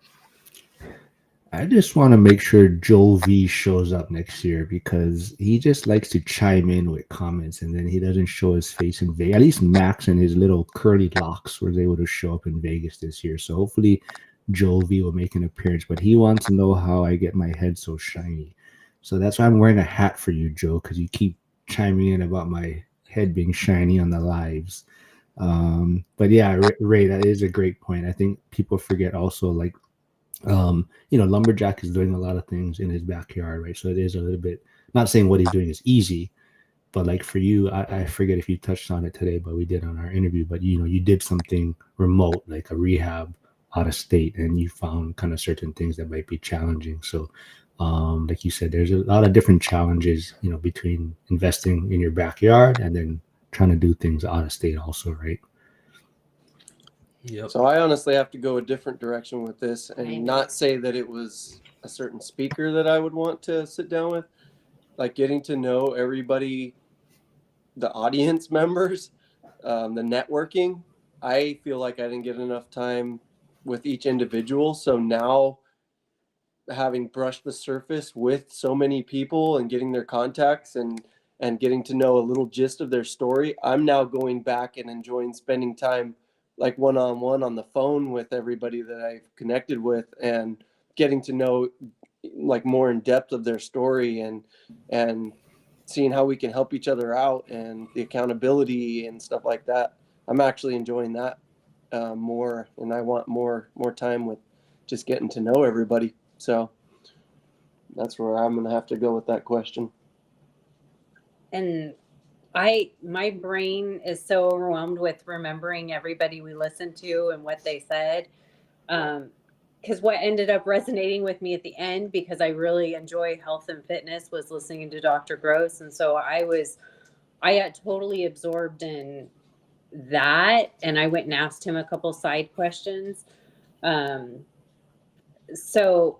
I just want to make sure Joe V shows up next year because he just likes to chime in with comments and then he doesn't show his face in Vegas. At least Max and his little curly locks was able to show up in Vegas this year. So hopefully Joe V will make an appearance, but he wants to know how I get my head so shiny. So that's why I'm wearing a hat for you, Joe, because you keep chiming in about my head being shiny on the lives. But yeah, Ray, that is a great point. I think people forget also, like, Lumberjack is doing a lot of things in his backyard, right? So it is a little bit, not saying what he's doing is easy, but like for you, I forget if you touched on it today, but we did on our interview, but you did something remote, like a rehab out of state, and you found kind of certain things that might be challenging. So, like you said, there's a lot of different challenges, between investing in your backyard and then trying to do things out of state also, right? Yep. So I honestly have to go a different direction with this and not say that it was a certain speaker that I would want to sit down with. Like getting to know everybody, the audience members, the networking. I feel like I didn't get enough time with each individual. So now, having brushed the surface with so many people and getting their contacts and getting to know a little gist of their story, I'm now going back and enjoying spending time like one-on-one on the phone with everybody that I've connected with and getting to know like more in depth of their story and seeing how we can help each other out and the accountability and stuff like that. I'm actually enjoying that more, and I want more time with just getting to know everybody. So that's where I'm going to have to go with that question. And my brain is so overwhelmed with remembering everybody we listened to and what they said. Because what ended up resonating with me at the end, because I really enjoy health and fitness, was listening to Dr. Gross. And so I got totally absorbed in that. And I went and asked him a couple side questions. So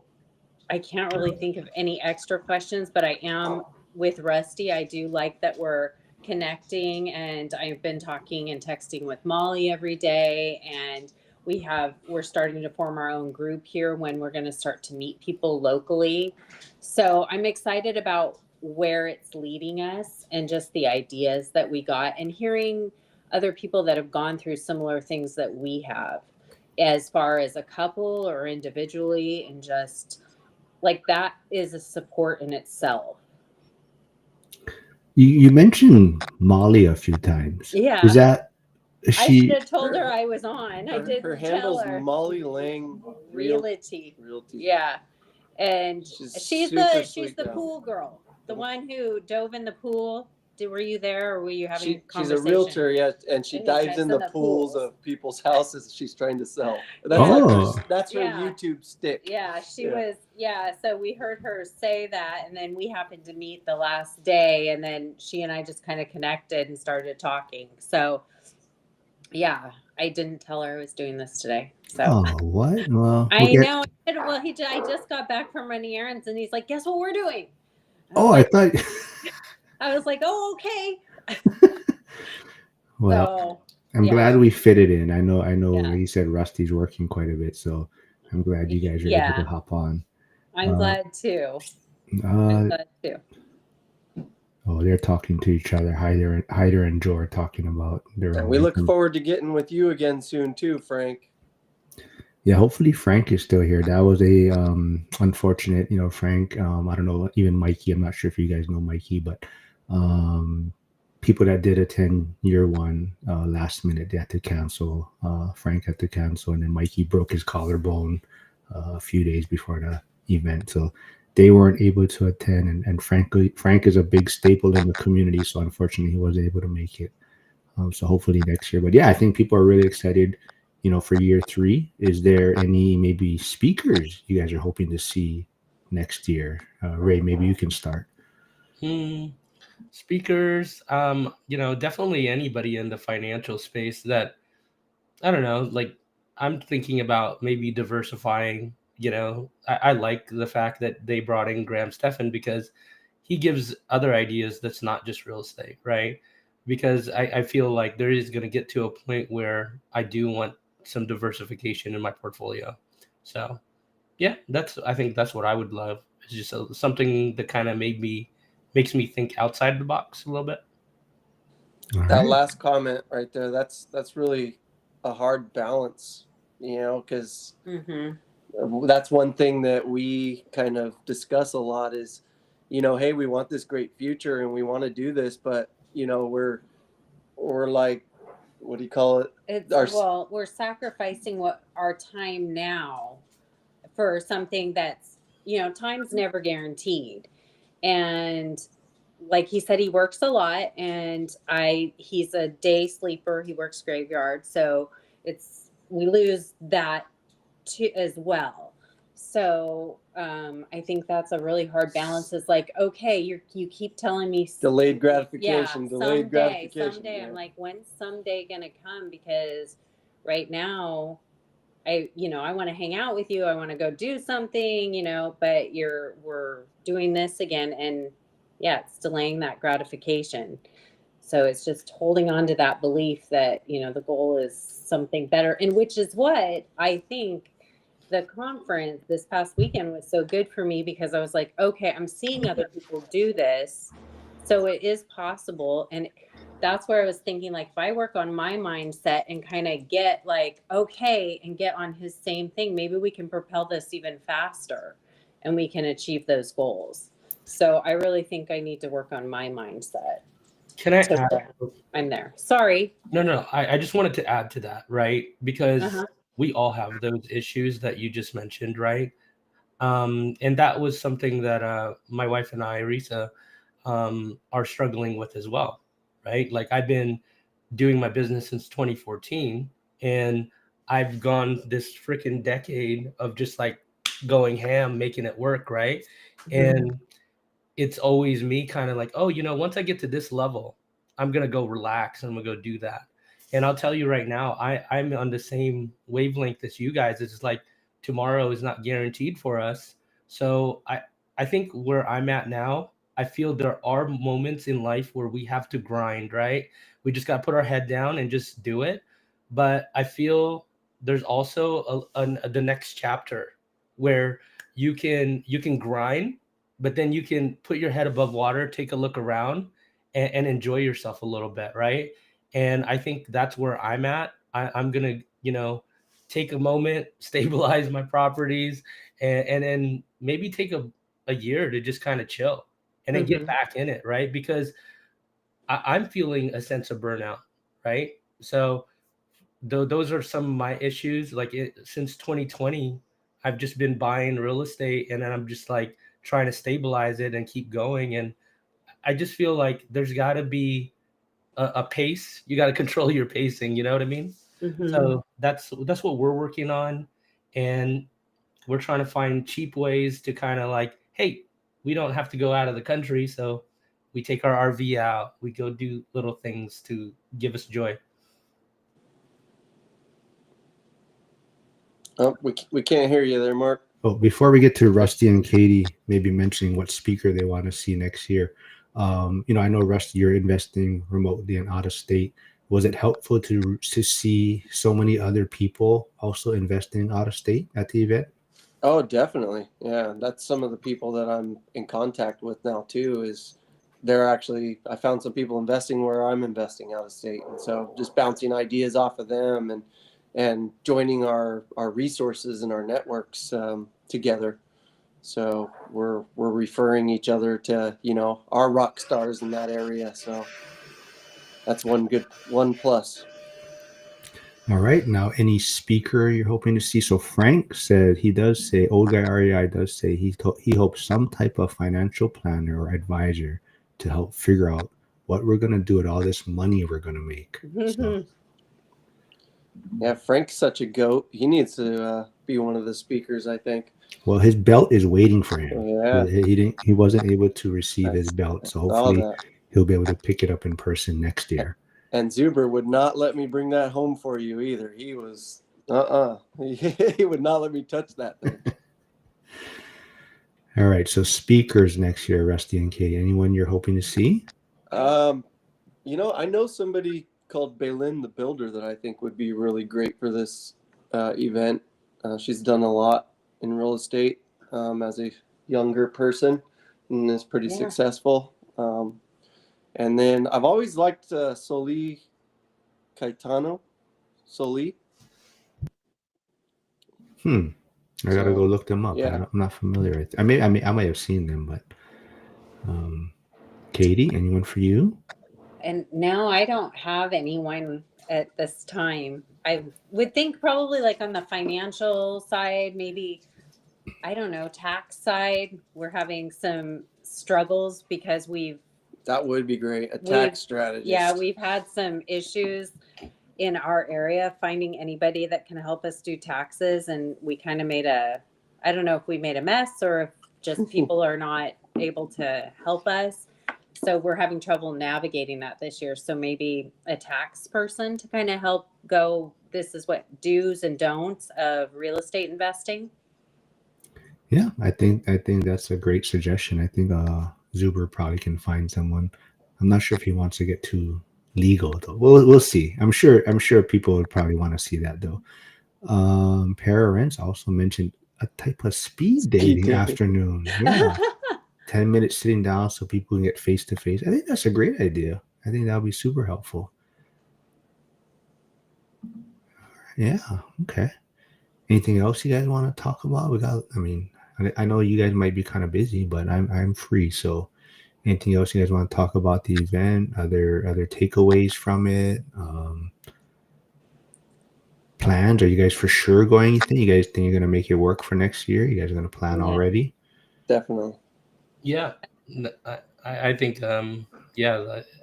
I can't really think of any extra questions, but I am with Rusty. I do like that we're connecting, and I've been talking and texting with Molly every day, and we're starting to form our own group here when we're going to start to meet people locally. So I'm excited about where it's leading us and just the ideas that we got, and hearing other people that have gone through similar things that we have, as far as a couple or individually, and just like that is a support in itself. You mentioned Molly a few times. Yeah. Is that I should She have told her I was on. I didn't Her tell handle's her. Molly Lang Realty. Realty. Yeah. And She's she's super the sweet gal. pool girl, the one who dove in the pool. Were you there, or were you having She's a conversation? realtor, yeah, and she And dives dives in in the the pools pools. of people's houses she's trying to sell. That's Yeah. like Oh. that's her Yeah. YouTube stick. Yeah, she Yeah. was. Yeah, so we heard her say that, and then we happened to meet the last day, and then she and I just kind of connected and started talking. So, yeah, I didn't tell her I was doing this today. So Oh, what? Well, I we'll get- know. Well, I just got back from running errands, and he's like, "Guess what we're doing?" Oh, I thought. I was like, "Oh, okay." Well, So I'm yeah. glad we fit it in. I know. Yeah. He said Rusty's working quite a bit, so I'm glad you guys are able Yeah. to hop on. I'm glad too. Uh, Glad too. oh, they're talking to each other. Hyder and Joe are talking about their And own. we look forward to getting with you again soon too, Frank. Yeah, hopefully Frank is still here. That was a unfortunate, Frank. I don't know, even Mikey. I'm not sure if you guys know Mikey, but people that did attend year one last minute, they had to cancel. Frank had to cancel, and then Mikey broke his collarbone a few days before the event, so they weren't able to attend. And Frank is a big staple in the community, so unfortunately he wasn't able to make it. So hopefully next year. But yeah, I think people are really excited, for year 3. Is there any maybe speakers you guys are hoping to see next year? Ray, maybe you can start. Speakers, definitely anybody in the financial space that, I don't know, like I'm thinking about maybe diversifying. I like the fact that they brought in Graham Stephan because he gives other ideas that's not just real estate, right? Because I feel like there is going to get to a point where I do want some diversification in my portfolio. So yeah, I think that's what I would love. It's just something that kind of makes me think outside the box a little bit. All That right. last comment right there, that's really a hard balance, because that's one thing that we kind of discuss a lot is, hey, we want this great future and we want to do this, but we're like, what do you call it? We're sacrificing our time now for something that's, time's never guaranteed. And like he said, he works a lot, and he's a day sleeper. He works graveyard, so we lose that too as well. So I think that's a really hard balance. Is like, okay, you keep telling me delayed gratification, someday. Yeah. I'm like, when's someday gonna come? Because right now, I want to hang out with you. I want to go do something, but we're doing this again, and yeah, it's delaying that gratification. So it's just holding on to that belief that, the goal is something better, and which is what I think the conference this past weekend was so good for me, because I was like, okay, I'm seeing other people do this. So it is possible. And that's where I was thinking, like, if I work on my mindset and kind of get like, okay, and get on his same thing, maybe we can propel this even faster and we can achieve those goals. So I really think I need to work on my mindset. Can I add? I'm there. Sorry. No. I just wanted to add to that, right? Because we all have those issues that you just mentioned, right? And that was something that my wife and I, Risa, are struggling with as well, right? Like I've been doing my business since 2014, and I've gone this freaking decade of just like going ham, making it work, right? And it's always me kind of like, oh, once I get to this level, I'm going to go relax and I'm going to go do that. And I'll tell you right now, I'm on the same wavelength as you guys. It's just like tomorrow is not guaranteed for us. So I think where I'm at now, I feel there are moments in life where we have to grind, right? We just got to put our head down and just do it. But I feel there's also the next chapter where you can grind, but then you can put your head above water, take a look around, and enjoy yourself a little bit, right? And I think that's where I'm at. I'm gonna, take a moment, stabilize my properties, and then maybe take a year to just kind of chill and then get back in it, right? Because I'm feeling a sense of burnout, right? So those are some of my issues. Like since 2020, I've just been buying real estate, and then I'm just like trying to stabilize it and keep going. And I just feel like there's got to be a pace. You got to control your pacing. You know what I mean? Mhm. So that's what we're working on, and we're trying to find cheap ways to kind of like, hey, we don't have to go out of the country, so we take our RV out. We go do little things to give us joy. Oh, we can't hear you there, Mark. Oh, before we get to Rusty and Katie, maybe mentioning what speaker they want to see next year. I know Rusty, you're investing remotely and out of state. Was it helpful to see so many other people also investing out of state at the event? Oh, definitely. Yeah, that's some of the people that I'm in contact with now too. Is I found some people investing where I'm investing out of state, and so just bouncing ideas off of them and joining our resources and our networks together. So we're referring each other to our rock stars in that area. So that's one plus. All right. Now, any speaker you're hoping to see? So Frank said old guy REI does say he hopes some type of financial planner or advisor to help figure out what we're going to do with all this money we're going to make. So, yeah, Frank's such a goat. He needs to be one of the speakers, I think. well, his belt is waiting for him. Yeah. He wasn't able to receive his belt, so hopefully he'll be able to pick it up in person next year. And Zuber would not let me bring that home for you either. He was he would not let me touch that thing. All right, so speakers next year, Rusty and Katie. Anyone you're hoping to see? I know somebody called Baylin the Builder that I think would be really great for this event. She's done a lot in real estate as a younger person and is pretty successful. And then I've always liked Soli Caetano. Soli. I gotta go look them up. Yeah. I'm not familiar with. I might have seen them, but Katie, anyone for you? And no, I don't have anyone at this time. I would think probably like on the financial side, maybe, I don't know, tax side, we're having some struggles because that would be great. A tax strategist. Yeah, we've had some issues in our area finding anybody that can help us do taxes, and we kind of I don't know if we made a mess or if just people are not able to help us. So we're having trouble navigating that this year. So maybe a tax person to kind of help go, this is what do's and don'ts of real estate investing. Yeah, I think that's a great suggestion. I think Zuber probably can find someone. I'm not sure if he wants to get too legal though. We'll see. I'm sure people would probably want to see that though. Parents also mentioned a type of speed dating afternoon. Yeah. 10 minutes sitting down so people can get face to face. I think that's a great idea. I think that would be super helpful. Yeah. Okay. Anything else you guys want to talk about? I know you guys might be kind of busy, but I'm free. So anything else you guys want to talk about the event? Other takeaways from it? Plans? Are you guys for sure going? Anything? You guys think you're gonna make it work for next year? You guys are gonna plan already? Definitely. Yeah, I think I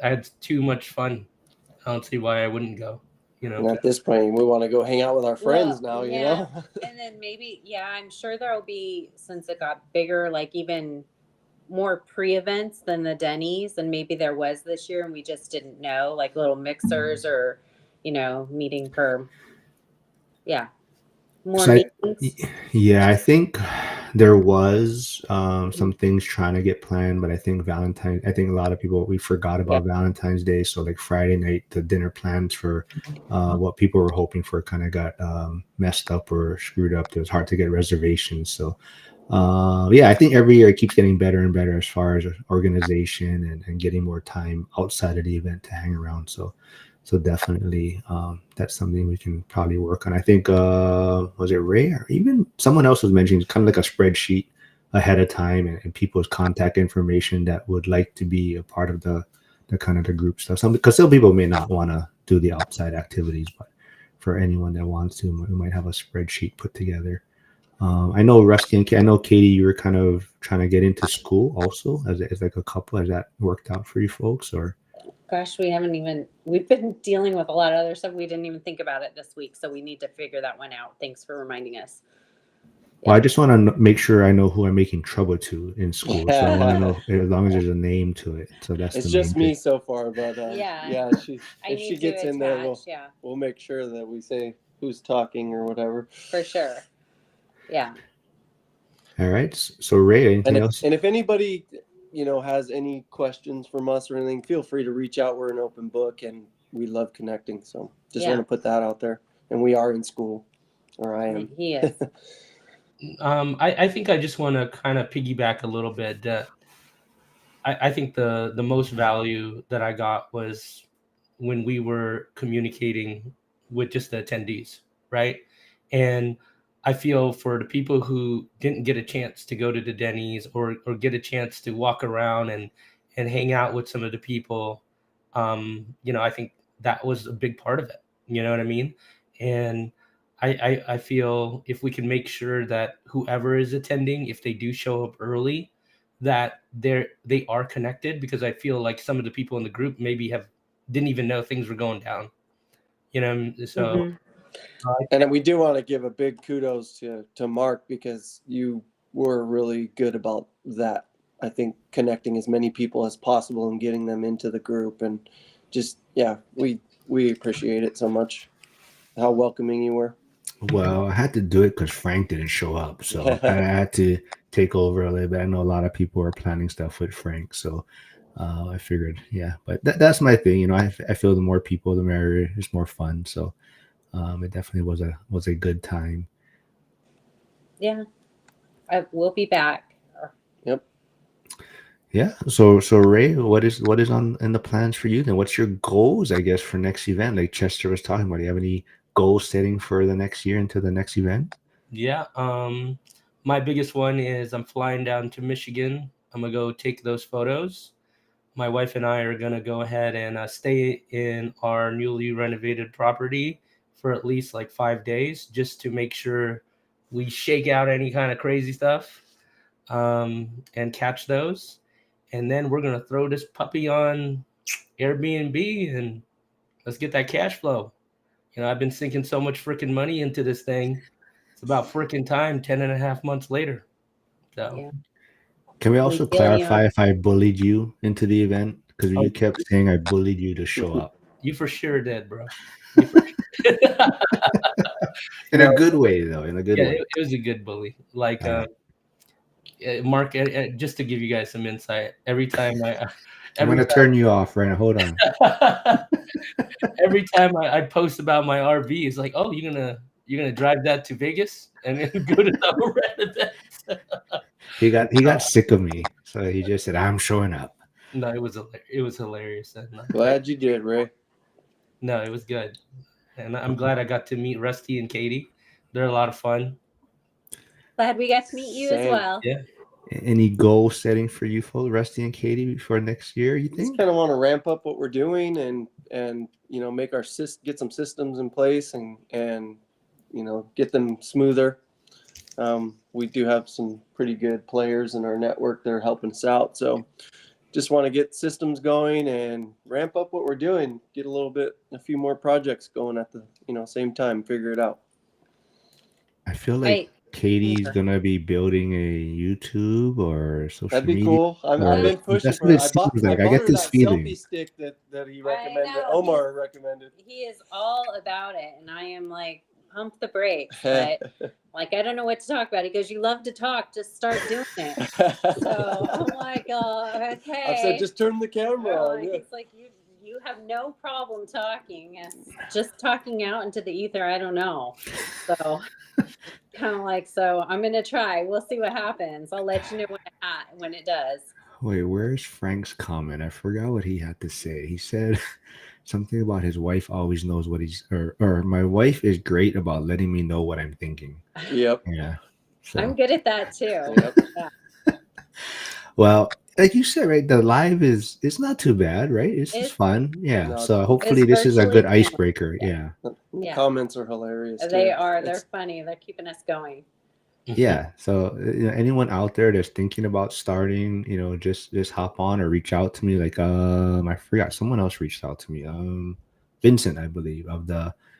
had too much fun. I don't see why I wouldn't go. And at this point, we want to go hang out with our friends now. And then maybe, I'm sure there'll be, since it got bigger, like even more pre-events than the Denny's, and maybe there was this year and we just didn't know, like little mixers or meeting for more meetings. I think there was some things trying to get planned, but I think a lot of people, we forgot about Valentine's Day. So like Friday night, the dinner plans for what people were hoping for kind of got messed up or screwed up. It was hard to get reservations. So I think every year it keeps getting better and better as far as organization and getting more time outside of the event to hang around. So definitely, that's something we can probably work on. I think, was it Ray or even someone else was mentioning kind of like a spreadsheet ahead of time and people's contact information that would like to be a part of the kind of the group stuff. Because some people may not want to do the outside activities, but for anyone that wants to. We might have a spreadsheet put together. I know Rusty and I know Katie, you were kind of trying to get into school also as like a couple. Has that worked out for you folks, or? Gosh, we've been dealing with a lot of other stuff. We didn't even think about it this week. So we need to figure that one out. Thanks for reminding us. Well, I just want to make sure I know who I'm making trouble to in school. So I want to know as long as there's a name to it. So that's It's the just main me thing. so far, but Yeah. if she gets in there, we'll make sure that we say who's talking or whatever. For sure. Yeah. All right. So Ray, anything else? And if anybody, has any questions from us or anything, feel free to reach out. We're an open book and we love connecting. So just want to put that out there. And we are in school, or I am. He is. I think I just want to kind of piggyback a little bit. I think the most value that I got was when we were communicating with just the attendees, right? And I feel for the people who didn't get a chance to go to the Denny's or get a chance to walk around and hang out with some of the people, I think that was a big part of it. You know what I mean? And I feel if we can make sure that whoever is attending, if they do show up early, that they are connected, because I feel like some of the people in the group maybe didn't even know things were going down. So and we do want to give a big kudos to Mark, because you were really good about that. I think connecting as many people as possible and getting them into the group, and just we appreciate it so much. How welcoming you were. Well, I had to do it because Frank didn't show up, so I had to take over a little bit. I know a lot of people are planning stuff with Frank, so I figured, but that's my thing. I feel the more people, the merrier. It's more fun. So it definitely was a good time. Yeah, we'll be back. Yep. Yeah. So Ray, what is in the plans for you then? What's your goals, I guess, for next event? Like Chester was talking about, do you have any goal setting for the next year into the next event? Yeah. My biggest one is I'm flying down to Michigan. I'm gonna go take those photos. My wife and I are gonna go ahead and stay in our newly renovated property for at least like 5 days, just to make sure we shake out any kind of crazy stuff, and catch those. And then we're gonna throw this puppy on Airbnb and let's get that cash flow. I've been sinking so much freaking money into this thing. It's about freaking time, 10 and a half months later. So Can we also clarify if I bullied you into the event? Because you kept saying I bullied you to show up. You for sure did, bro. In a good way, though. In a good way. It was a good bully. Like, Mark, just to give you guys some insight, every time I'm going to turn you off right now. Hold on. Every time I post about my RV, it's like, oh, you're gonna drive that to Vegas and then go to the ORaaT event. He got sick of me, so he just said, "I'm showing up." No, it was hilarious. Glad you did, Ray. No, it was good, and I'm glad I got to meet Rusty and Katie. They're a lot of fun. Glad we got to meet you as well. Yeah. Any goal setting for you, folks, Rusty and Katie, for next year? You think? Just kind of want to ramp up what we're doing and make get some systems in place and get them smoother. We do have some pretty good players in our network that are helping us out, so just want to get systems going and ramp up what we're doing. Get a few more projects going at the same time. Figure it out. I feel like Katie's gonna be building a YouTube or social media. That'd be cool. I've been pushing for it. I get this feeling. Selfie stick that he recommended. Omar recommended. He is all about it, and I am like, pump the brakes. But like, I don't know what to talk about. He goes, "You love to talk. Just start doing it." So I'm like, "Oh, okay." I said, "Just turn the camera on." Yeah. He's like, "You have no problem talking, and just talking out into the ether. I don't know." So. Kind of like, so I'm gonna try. We'll see what happens. I'll let you know when it does. Wait, where's Frank's comment? I forgot what he had to say. He said something about his wife always knows what he's or my wife is great about letting me know what I'm thinking. Yep. Yeah. So. I'm good at that too. Yep. Yeah. Well, like you said, right? The live it's not too bad, right? It's just fun. Yeah. So hopefully this is a good icebreaker. Yeah. The Yeah. comments are hilarious. They too. are. They're It's- funny. They're keeping us going. Yeah. So anyone out there that's thinking about starting, just hop on or reach out to me. Like I forgot, someone else reached out to me. Vincent, I believe,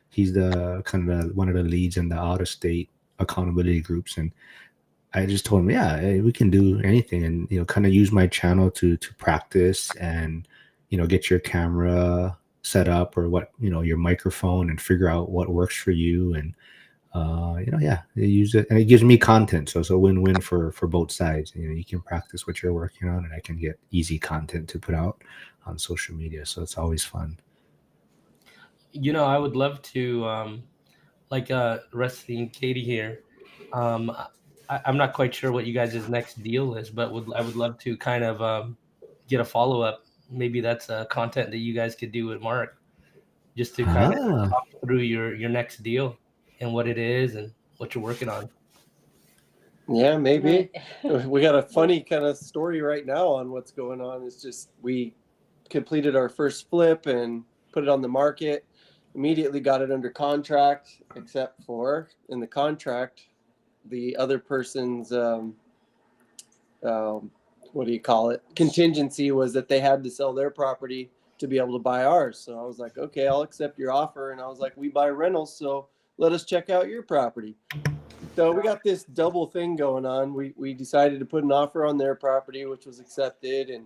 he's the kind of one of the leads in the out of state accountability groups, and I just told him, yeah, hey, we can do anything, and kind of use my channel to practice and get your camera set up or what your microphone and figure out what works for you, and yeah, they use it, and it gives me content, so it's a win-win for both sides. You can practice what you're working on, and I can get easy content to put out on social media, so it's always fun. I would love to, like Rusty and Katie here. I'm not quite sure what you guys' next deal is, but I would love to kind of get a follow up. Maybe that's content that you guys could do with Mark, just to kind of Ah, talk through your next deal and what it is and what you're working on. Yeah, maybe. We got a funny kind of story right now on what's going on. It's just we completed our first flip and put it on the market. Immediately got it under contract, except for in the contract, the other person's what do you call it? Contingency was that they had to sell their property to be able to buy ours. So I was like, okay, I'll accept your offer. And I was like, we buy rentals, so let us check out your property. So we got this double thing going on. We decided to put an offer on their property, which was accepted, and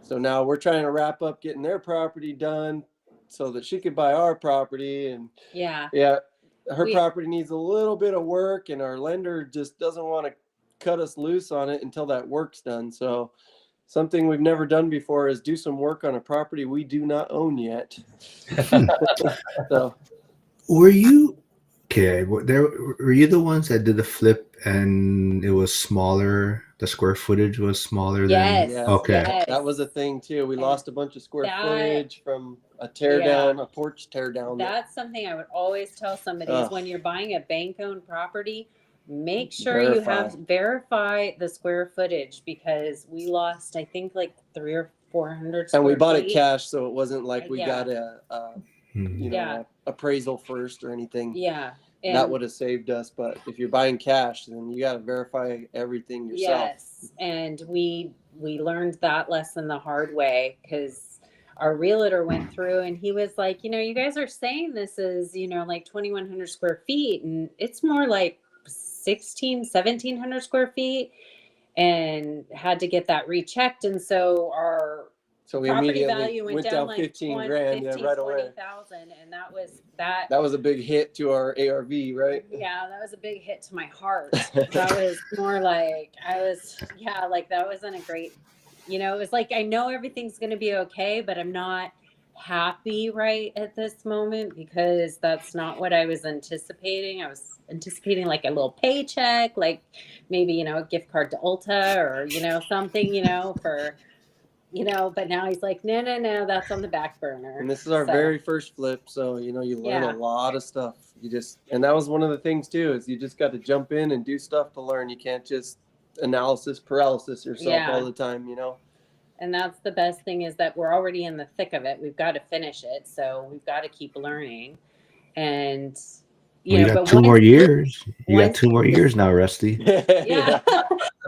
so now we're trying to wrap up getting their property done so that she could buy our property. And Yeah. her property needs a little bit of work, and our lender just doesn't want to cut us loose on it until that work's done. So something we've never done before is do some work on a property we do not own yet. So were you okay? Were you the ones that did the flip and it was smaller? The square footage was smaller Yes. than okay. Yes. that was a thing too. We And lost a bunch of square that- footage from a tear down, a porch tear down. That's something I would always tell somebody is when you're buying a bank-owned property, make sure verify the square footage, because we lost, I think, like 300 or 400 And we bought feet. it cash, so it wasn't like we Yeah. got a Yeah. appraisal first or anything. Yeah. That would have saved us. But if you're buying cash, then you got to verify everything yourself. Yes, and we learned that lesson the hard way, because our realtor went through and he was like, you guys are saying this is, like 2,100 square feet, and it's more like 1,700 square feet, and had to get that rechecked. And so our So we property immediately value went down like 15 grand right away. 20,000, and that was that. That was a big hit to our ARV, right? Yeah, that was a big hit to my heart. That was more like that wasn't a great, it was like, I know everything's going to be okay, but I'm not happy right at this moment, because that's not what I was anticipating. I was anticipating like a little paycheck, like maybe, a gift card to Ulta or, something, for, but now he's like, no, that's on the back burner. And this is our very first flip, so you learn a lot of stuff. And that was one of the things too, is you just got to jump in and do stuff to learn. You can't just analysis paralysis yourself all the time, And that's the best thing, is that we're already in the thick of it. We've got to finish it, so we've got to keep learning. And you got 2 more years. You got 2 more years now, Rusty. Yeah.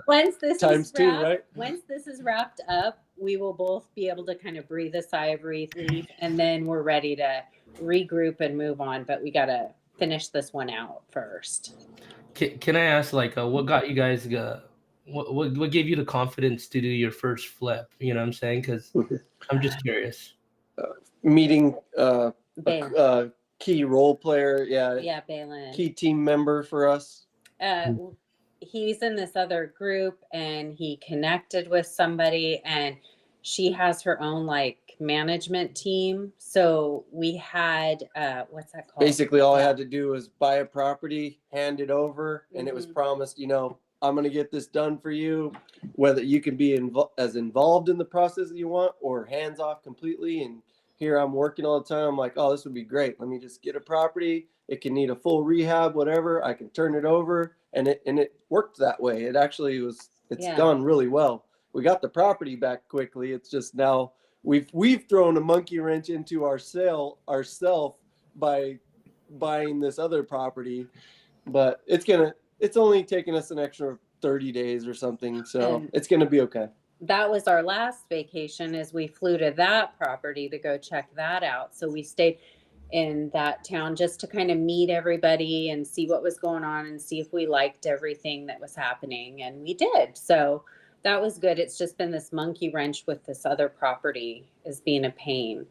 Once this Times 2, right? Once this is wrapped up, we will both be able to kind of breathe a sigh of relief, and then we're ready to regroup and move on. But we got to finish this one out first. Can I ask, like, what got you guys? What gave you the confidence to do your first flip? You know what I'm saying? Because I'm just curious. Meeting a Balin. key role player, Balin. Key team member for us. He's in this other group, and he connected with somebody, and she has her own like management team. So we had what's that called? Basically, all I had to do was buy a property, hand it over, and it was promised, I'm going to get this done for you, whether you can be as involved in the process as you want or hands off completely. And here I'm working all the time. I'm like, oh, this would be great. Let me just get a property. It can need a full rehab, whatever. I can turn it over. And it worked that way. It actually it's gone really well. We got the property back quickly. It's just now we've thrown a monkey wrench into our sale ourselves by buying this other property, but it's only taken us an extra 30 days or something. So And it's going to be okay. that was our last vacation, is we flew to that property to go check that out. So we stayed in that town just to kind of meet everybody and see what was going on and see if we liked everything that was happening. And we did. So that was good. It's just been this monkey wrench with this other property is being a pain.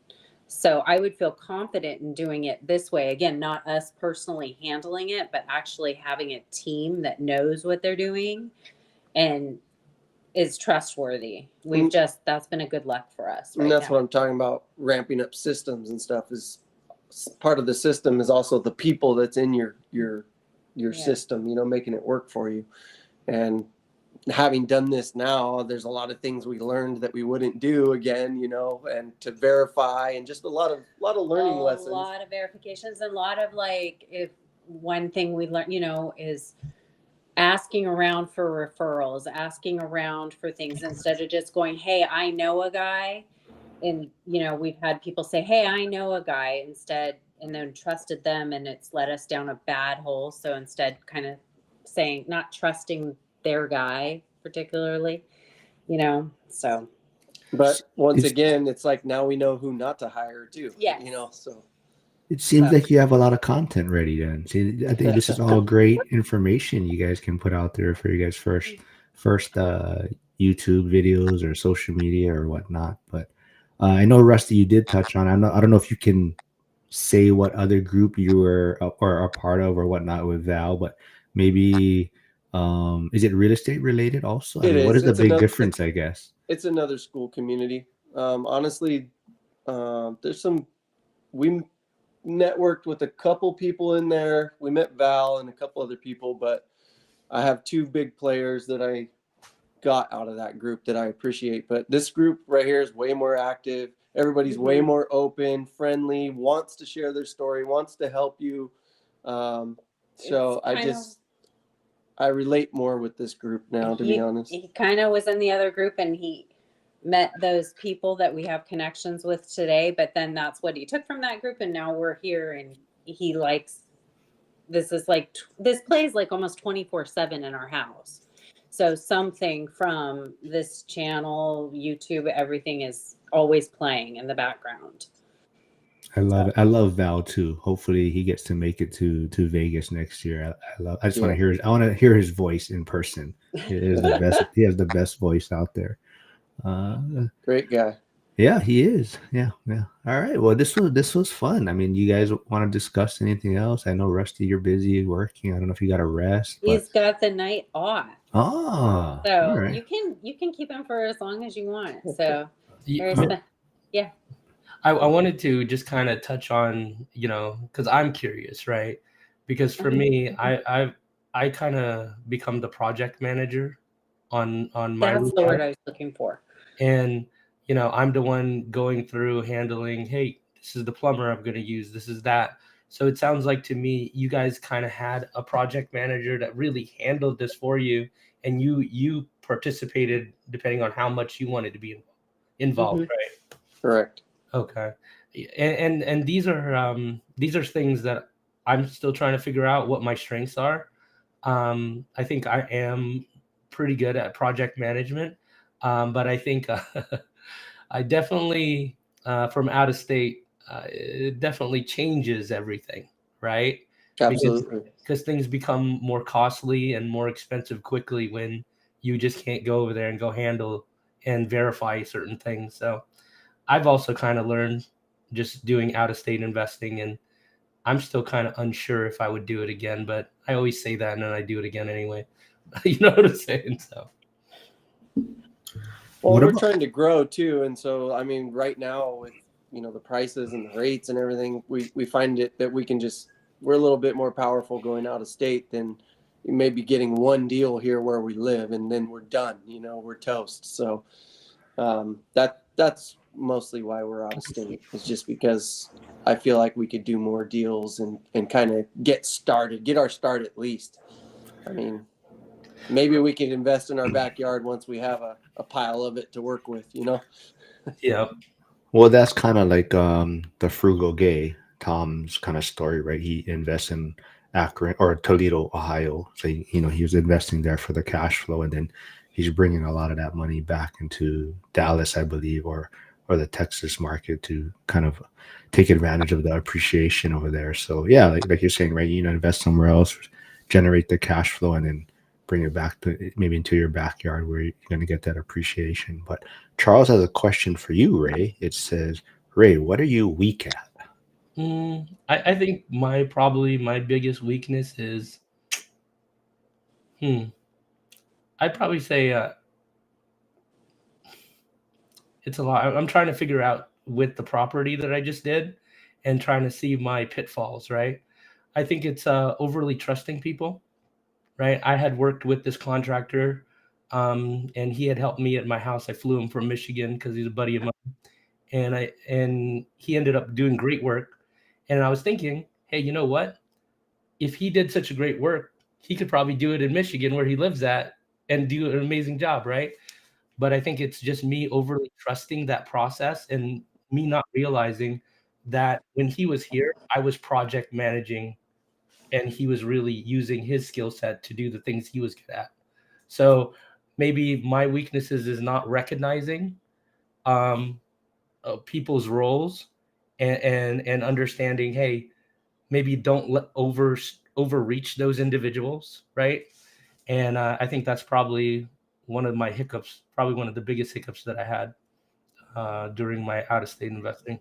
So I would feel confident in doing it this way. Again, not us personally handling it, but actually having a team that knows what they're doing and is trustworthy. That's been a good luck for us. And that's what I'm talking about. Ramping up systems and stuff is part of the system, is also the people that's in your system, making it work for you. And having done this now, there's a lot of things we learned that we wouldn't do again, and to verify, and just a lot of learning lessons. A lot of verifications, and a lot of if one thing we learned, is asking around for referrals, asking around for things instead of just going, hey, I know a guy. And, we've had people say, hey, I know a guy instead, and then trusted them, and it's led us down a bad hole. So instead kind of saying, not trusting their guy particularly, so. But once again, it's like now we know who not to hire too. Yeah. So. It seems like you have a lot of content ready then. See, I think this is all great information you guys can put out there for you guys first YouTube videos or social media or whatnot. But I know, Rusty, you did touch on, I don't know if you can say what other group you were or a part of or whatnot with Val, but maybe is it real estate related also? What is the big difference, I guess? It's another school community. Honestly, we networked with a couple people in there. We met Val and a couple other people, but I have two big players that I got out of that group that I appreciate. But this group right here is way more active. Everybody's way more open, friendly, wants to share their story, wants to help you. So I relate more with this group now, to be honest. He kind of was in the other group, and he met those people that we have connections with today, but then that's what he took from that group, and now we're here, and he likes this plays almost 24/7 in our house. So something from this channel, YouTube, everything is always playing in the background. I love it. I love Val too. Hopefully he gets to make it to Vegas next year. I just want to hear his voice in person. He is the best. He has the best voice out there. Great guy. Yeah, he is. Yeah. All right. Well, this was fun. I mean, you guys want to discuss anything else? I know, Rusty, you're busy working. I don't know if you got to rest. He's got the night off. Oh, so right. you can keep him for as long as you want. So yeah. I wanted to just kind of touch on, because I'm curious, right? Because for me, I kind of become the project manager on my. That's the word I was looking for. And I'm the one going through handling, hey, this is the plumber I'm going to use. This is that. So it sounds like to me, you guys kind of had a project manager that really handled this for you, and you participated depending on how much you wanted to be involved, right? Correct. Okay. And these are things that I'm still trying to figure out what my strengths are. I think I am pretty good at project management, but I think I definitely from out of state, it definitely changes everything, right? Absolutely. Because things become more costly and more expensive quickly when you just can't go over there and go handle and verify certain things. So I've also kind of learned just doing out of state investing, and I'm still kind of unsure if I would do it again, but I always say that and then I do it again anyway. You know what I'm saying? So. Well, we're trying to grow too. And so, I mean, right now with, the prices and the rates and everything, we find it that we're a little bit more powerful going out of state than maybe getting one deal here where we live, and then we're done, we're toast. So that's mostly why we're out of state. It's just because I feel like we could do more deals and kind of get our start at least. I mean, maybe we could invest in our backyard once we have a pile of it to work with, Yeah. Well, that's kind of like the frugal gay Tom's kind of story, right? He invests in Akron or Toledo, Ohio. So he was investing there for the cash flow, and then he's bringing a lot of that money back into Dallas, I believe, or the Texas market to kind of take advantage of the appreciation over there. So yeah, like you're saying, right? Invest somewhere else, generate the cash flow, and then bring it back to maybe into your backyard where you're going to get that appreciation. But Charles has a question for you, Ray. It says, Ray, what are you weak at? I think probably my biggest weakness is, I'd probably say it's a lot. I'm trying to figure out with the property that I just did and trying to see my pitfalls, right? I think it's overly trusting people, right? I had worked with this contractor, and he had helped me at my house. I flew him from Michigan because he's a buddy of mine, and he ended up doing great work. And I was thinking, hey, you know what? If he did such a great work, he could probably do it in Michigan where he lives at and do an amazing job, right? But I think it's just me overly trusting that process and me not realizing that when he was here, I was project managing and he was really using his skill set to do the things he was good at. So maybe my weaknesses is not recognizing people's roles and understanding, hey, maybe don't overreach those individuals, right? And I think that's probably one of my hiccups, probably one of the biggest hiccups that I had during my out-of-state investing.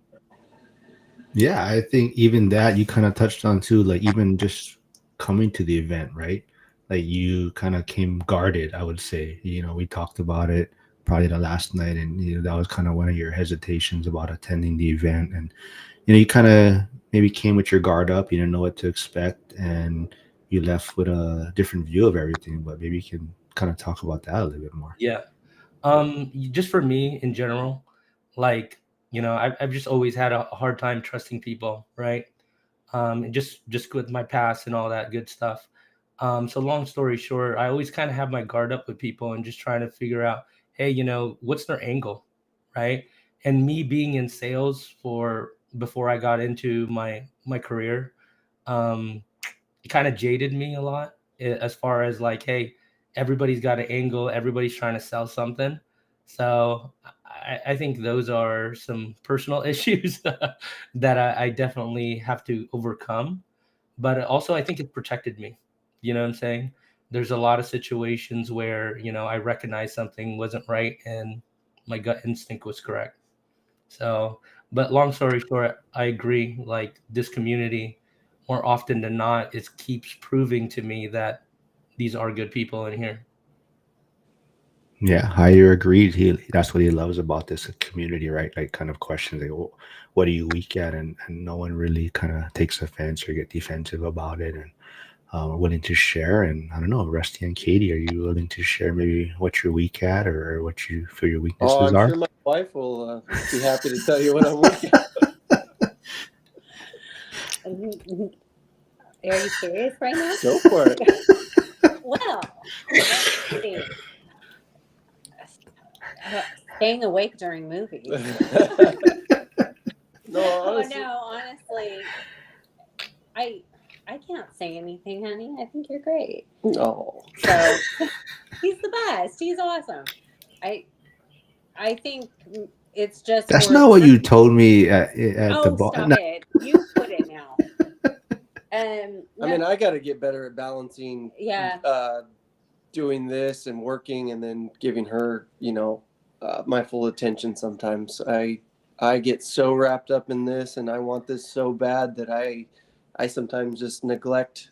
Yeah, I think even that you kind of touched on too, like even just coming to the event, right? Like you kind of came guarded, I would say. We talked about it probably the last night, and that was kind of one of your hesitations about attending the event. And you kind of maybe came with your guard up, you didn't know what to expect, and you left with a different view of everything. But maybe you can kind of talk about that a little bit more. Yeah. Just for me in general, like, I've just always had a hard time trusting people, right? And just with my past and all that good stuff. So long story short, I always kind of have my guard up with people and just trying to figure out, hey, what's their angle, right? And me being in sales before I got into my career, it kind of jaded me a lot as far as like, hey, everybody's got an angle, everybody's trying to sell something. So I think those are some personal issues that I definitely have to overcome. But also, I think it protected me. You know what I'm saying? There's a lot of situations where, I recognized something wasn't right and my gut instinct was correct. So, but long story short, I agree. Like this community, more often than not, it keeps proving to me that these are good people in here. Yeah, Hire agreed. That's what he loves about this community, right? Like kind of questions like, well, what are you weak at? And no one really kind of takes offense or get defensive about it, and are willing to share. And I don't know, Rusty and Katie, are you willing to share maybe what you're weak at or what you feel your Oh, weaknesses I'm are? sure my wife will be happy to tell you what I'm weak at. Are you serious right now? Go for it. Well, let's see. Staying awake during movies. No, honestly. Oh no, honestly, I can't say anything, honey. I think you're great. No. So he's the best. He's awesome. I think it's just That's more. not what you told me at the Oh, bar. stop No. it! You put it now. I mean, I got to get better at balancing. Yeah. Doing this and working, and then giving her, my full attention. Sometimes I get so wrapped up in this, and I want this so bad that I sometimes just neglect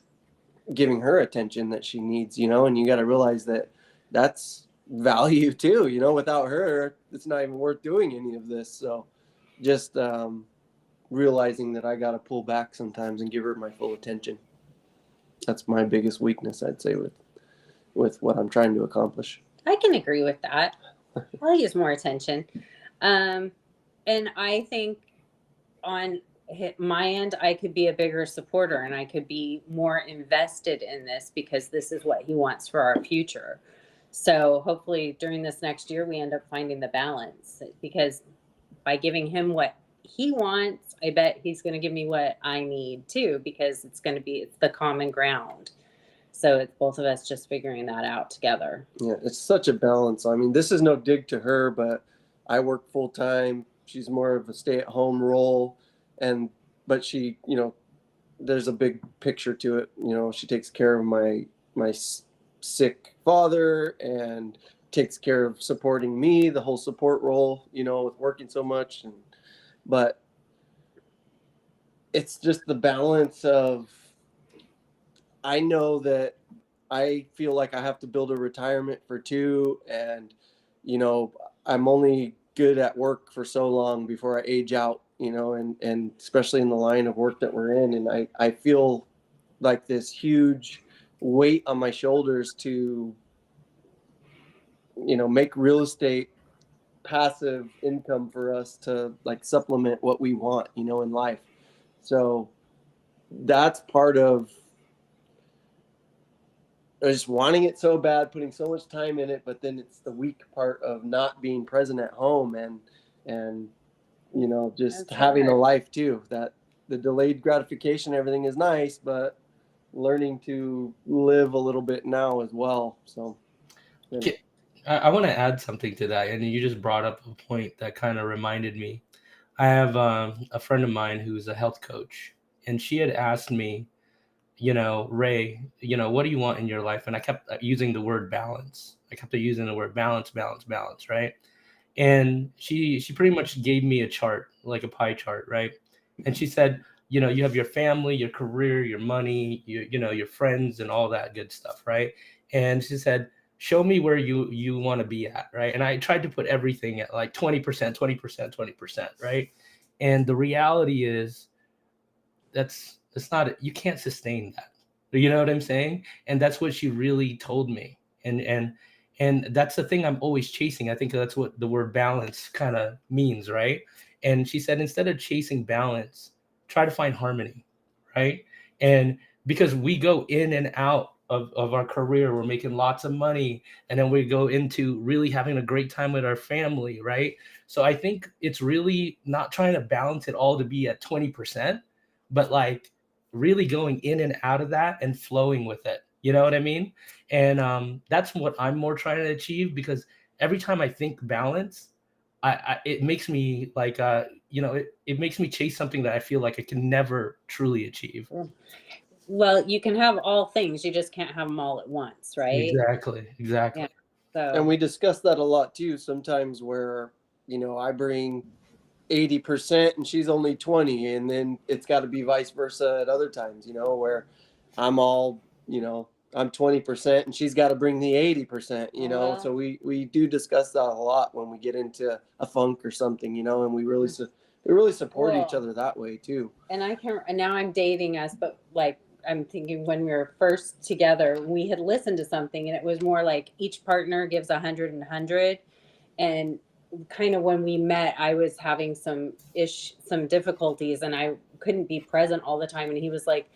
giving her attention that she needs. And you got to realize that that's value too. Without her, it's not even worth doing any of this. So just realizing that I got to pull back sometimes and give her my full attention. That's my biggest weakness, I'd say, with what I'm trying to accomplish. I can agree with that. I'll use more attention. And I think on my end, I could be a bigger supporter and I could be more invested in this because this is what he wants for our future. So hopefully during this next year, we end up finding the balance because by giving him what he wants, I bet he's going to give me what I need too, because it's the common ground. So it's both of us just figuring that out together. Yeah, it's such a balance. I mean, this is no dig to her, but I work full time. She's more of a stay-at-home role, but she, there's a big picture to it. She takes care of my sick father and takes care of supporting me, the whole support role, with working so much. But it's just the balance of, I know that I feel like I have to build a retirement for 2, and I'm only good at work for so long before I age out, and especially in the line of work that we're in. And I feel like this huge weight on my shoulders to, make real estate passive income for us to like supplement what we want, in life. So that's part of just wanting it so bad, putting so much time in it, but then it's the weak part of not being present at home and just That's having hard. a life too. That the delayed gratification, everything is nice, but learning to live a little bit now as well. So I want to add something to that, and you just brought up a point that kind of reminded me. I have a friend of mine who's a health coach, and she had asked me, Ray, what do you want in your life? And I kept using the word balance. I kept using the word balance, right? And she pretty much gave me a chart, like a pie chart, right? And she said, you have your family, your career, your money, your friends, and all that good stuff, right? And she said, show me where you want to be at, right? And I tried to put everything at like 20%, 20%, right? And the reality is that's not, you can't sustain that. You know what I'm saying? And that's what she really told me. And that's the thing I'm always chasing. I think that's what the word balance kind of means, right? And she said, instead of chasing balance, try to find harmony, right? And because we go in and out of our career, we're making lots of money, and then we go into really having a great time with our family, right? So I think it's really not trying to balance it all to be at 20%, but like really going in and out of that and flowing with it. You know what I mean? And that's what I'm more trying to achieve, because every time I think balance, it makes me like, it makes me chase something that I feel like I can never truly achieve. Well, you can have all things, you just can't have them all at once, right? Exactly. Yeah. So and we discuss that a lot too, sometimes where, I bring 80% and she's only 20, and then it's got to be vice versa at other times, where I'm all, I'm 20% and she's got to bring the 80%, Well. so we do discuss that a lot when we get into a funk or something, and we really support each Cool. other that way too. And now I'm dating us, but like I'm thinking when we were first together, we had listened to something and it was more like each partner gives 100 and 100. And kind of when we met, I was having some difficulties and I couldn't be present all the time. And he was like,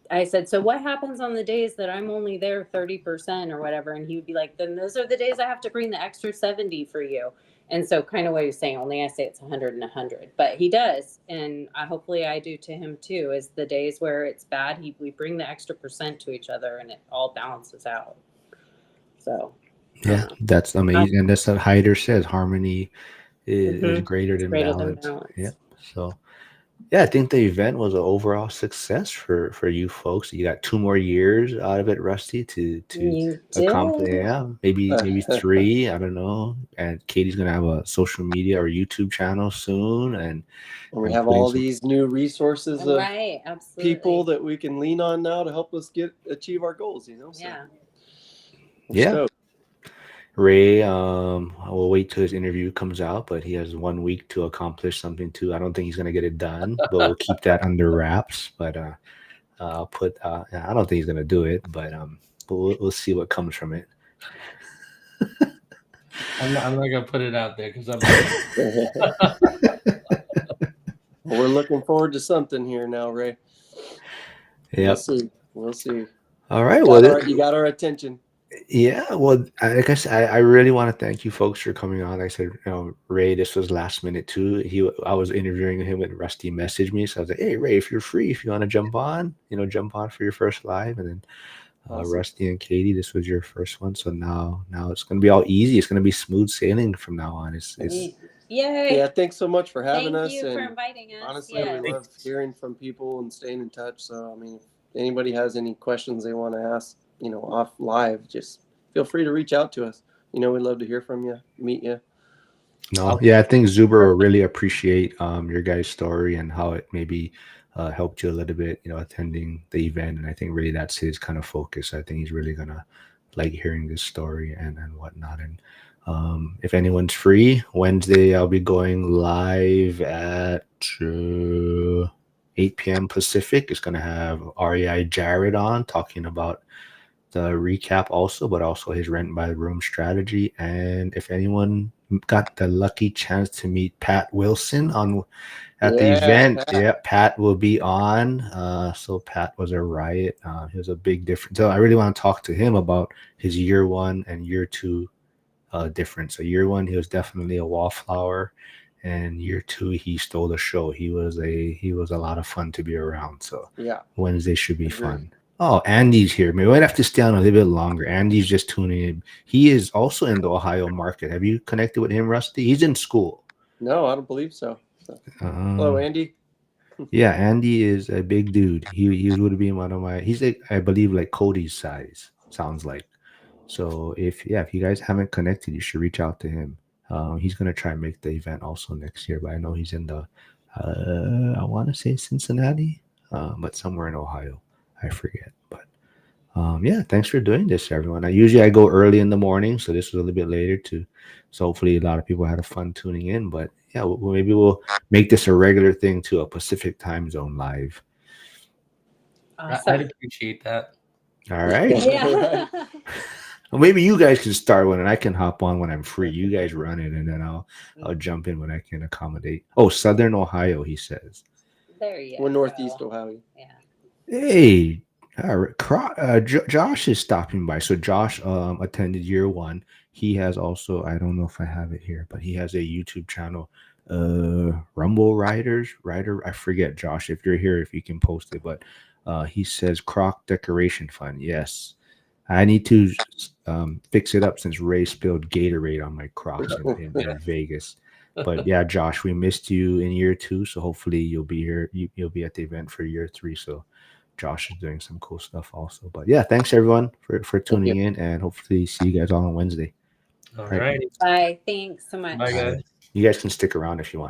I said, so what happens on the days that I'm only there 30% or whatever? And he would be like, then those are the days I have to bring the extra 70 for you. And so kind of what he was saying, only I say it's 100 and 100, but he does. And hopefully I do to him too, is the days where it's bad, we bring the extra percent to each other and it all balances out. So. Yeah, that's amazing. And that's what Hyder says, harmony is greater than balance. Yeah. So yeah, I think the event was an overall success for you folks. You got 2 more years out of it, Rusty, to accomplish. Yeah, maybe 3. I don't know. And Katie's gonna have a social media or YouTube channel soon, and we have all these new resources of right, absolutely, people that we can lean on now to help us achieve our goals. So yeah. Stoked. Ray, I will wait till his interview comes out, but he has 1 week to accomplish something too. I don't think he's gonna get it done, but we'll keep that under wraps. But I'll put. I don't think he's gonna do it, but we'll see what comes from it. I'm not gonna put it out there because I'm. Well, we're looking forward to something here now, Ray. Yeah, We'll see. All right. You got our attention. Yeah, well, like I said, I really want to thank you folks for coming on. Like I said, Ray, this was last minute too. I was interviewing him and Rusty messaged me, so I was like, "Hey, Ray, if you're free, if you want to jump on, jump on for your first live." And then Awesome. Rusty and Katie, this was your first one, so now it's gonna be all easy. It's gonna be smooth sailing from now on. It's Yay. Yeah, thanks so much for having Thank us. you for And inviting us. honestly, Yes. we love hearing from people and staying in touch. So, I mean, if anybody has any questions they want to ask, off live, just feel free to reach out to us. We'd love to hear from you, meet you. No, yeah, I think Zuber will really appreciate your guys' story and how it maybe helped you a little bit, attending the event. And I think really that's his kind of focus. I think he's really gonna like hearing this story and whatnot. And if anyone's free, Wednesday I'll be going live at 8 p.m. Pacific. It's gonna have REI Jared on talking about the recap also, but also his rent by the room strategy. And if anyone got the lucky chance to meet Pat Wilson at the event, Pat. yeah, Pat will be on. So Pat was a riot. He was a big difference. So I really want to talk to him about his year one and year two difference. So year one, he was definitely a wallflower. And year two, he stole the show. He was a lot of fun to be around. So Yeah, Wednesday should be agree. fun. Oh, Andy's here. Maybe I'd have to stay on a little bit longer. Andy's just tuning in. He is also in the Ohio market. Have you connected with him, Rusty? He's in school. No, I don't believe so. Hello, Andy. Yeah, Andy is a big dude. He would be one of my. He's like, I believe, like Cody's size. Sounds like. So if you guys haven't connected, you should reach out to him. He's gonna try and make the event also next year, but I know he's in the. I want to say Cincinnati, but somewhere in Ohio. I forget, but yeah, thanks for doing this, everyone. I go early in the morning, so this was a little bit later too. So hopefully a lot of people had a fun tuning in. But yeah, maybe we'll make this a regular thing to a Pacific time zone live. Awesome. I'd appreciate that. All right. Yeah. Well, maybe you guys can start one, and I can hop on when I'm free. You guys run it, and then I'll jump in when I can accommodate. Oh, Southern Ohio, he says. There you We're go. Northeast Ohio. Yeah. Hey, Josh is stopping by. So Josh attended year one. He has also, I don't know if I have it here, but he has a YouTube channel, Rumble Rider. I forget, Josh, if you're here, if you can post it. But he says Croc Decoration Fund. Yes, I need to fix it up since Ray spilled Gatorade on my Crocs in Vegas. But yeah, Josh, we missed you in year two, so hopefully you'll be here. You'll be at the event for year three. So Josh is doing some cool stuff also. But yeah, thanks everyone for tuning in, and hopefully see you guys all on Wednesday. All right. Bye. Thanks so much. Bye, guys. You guys can stick around if you want.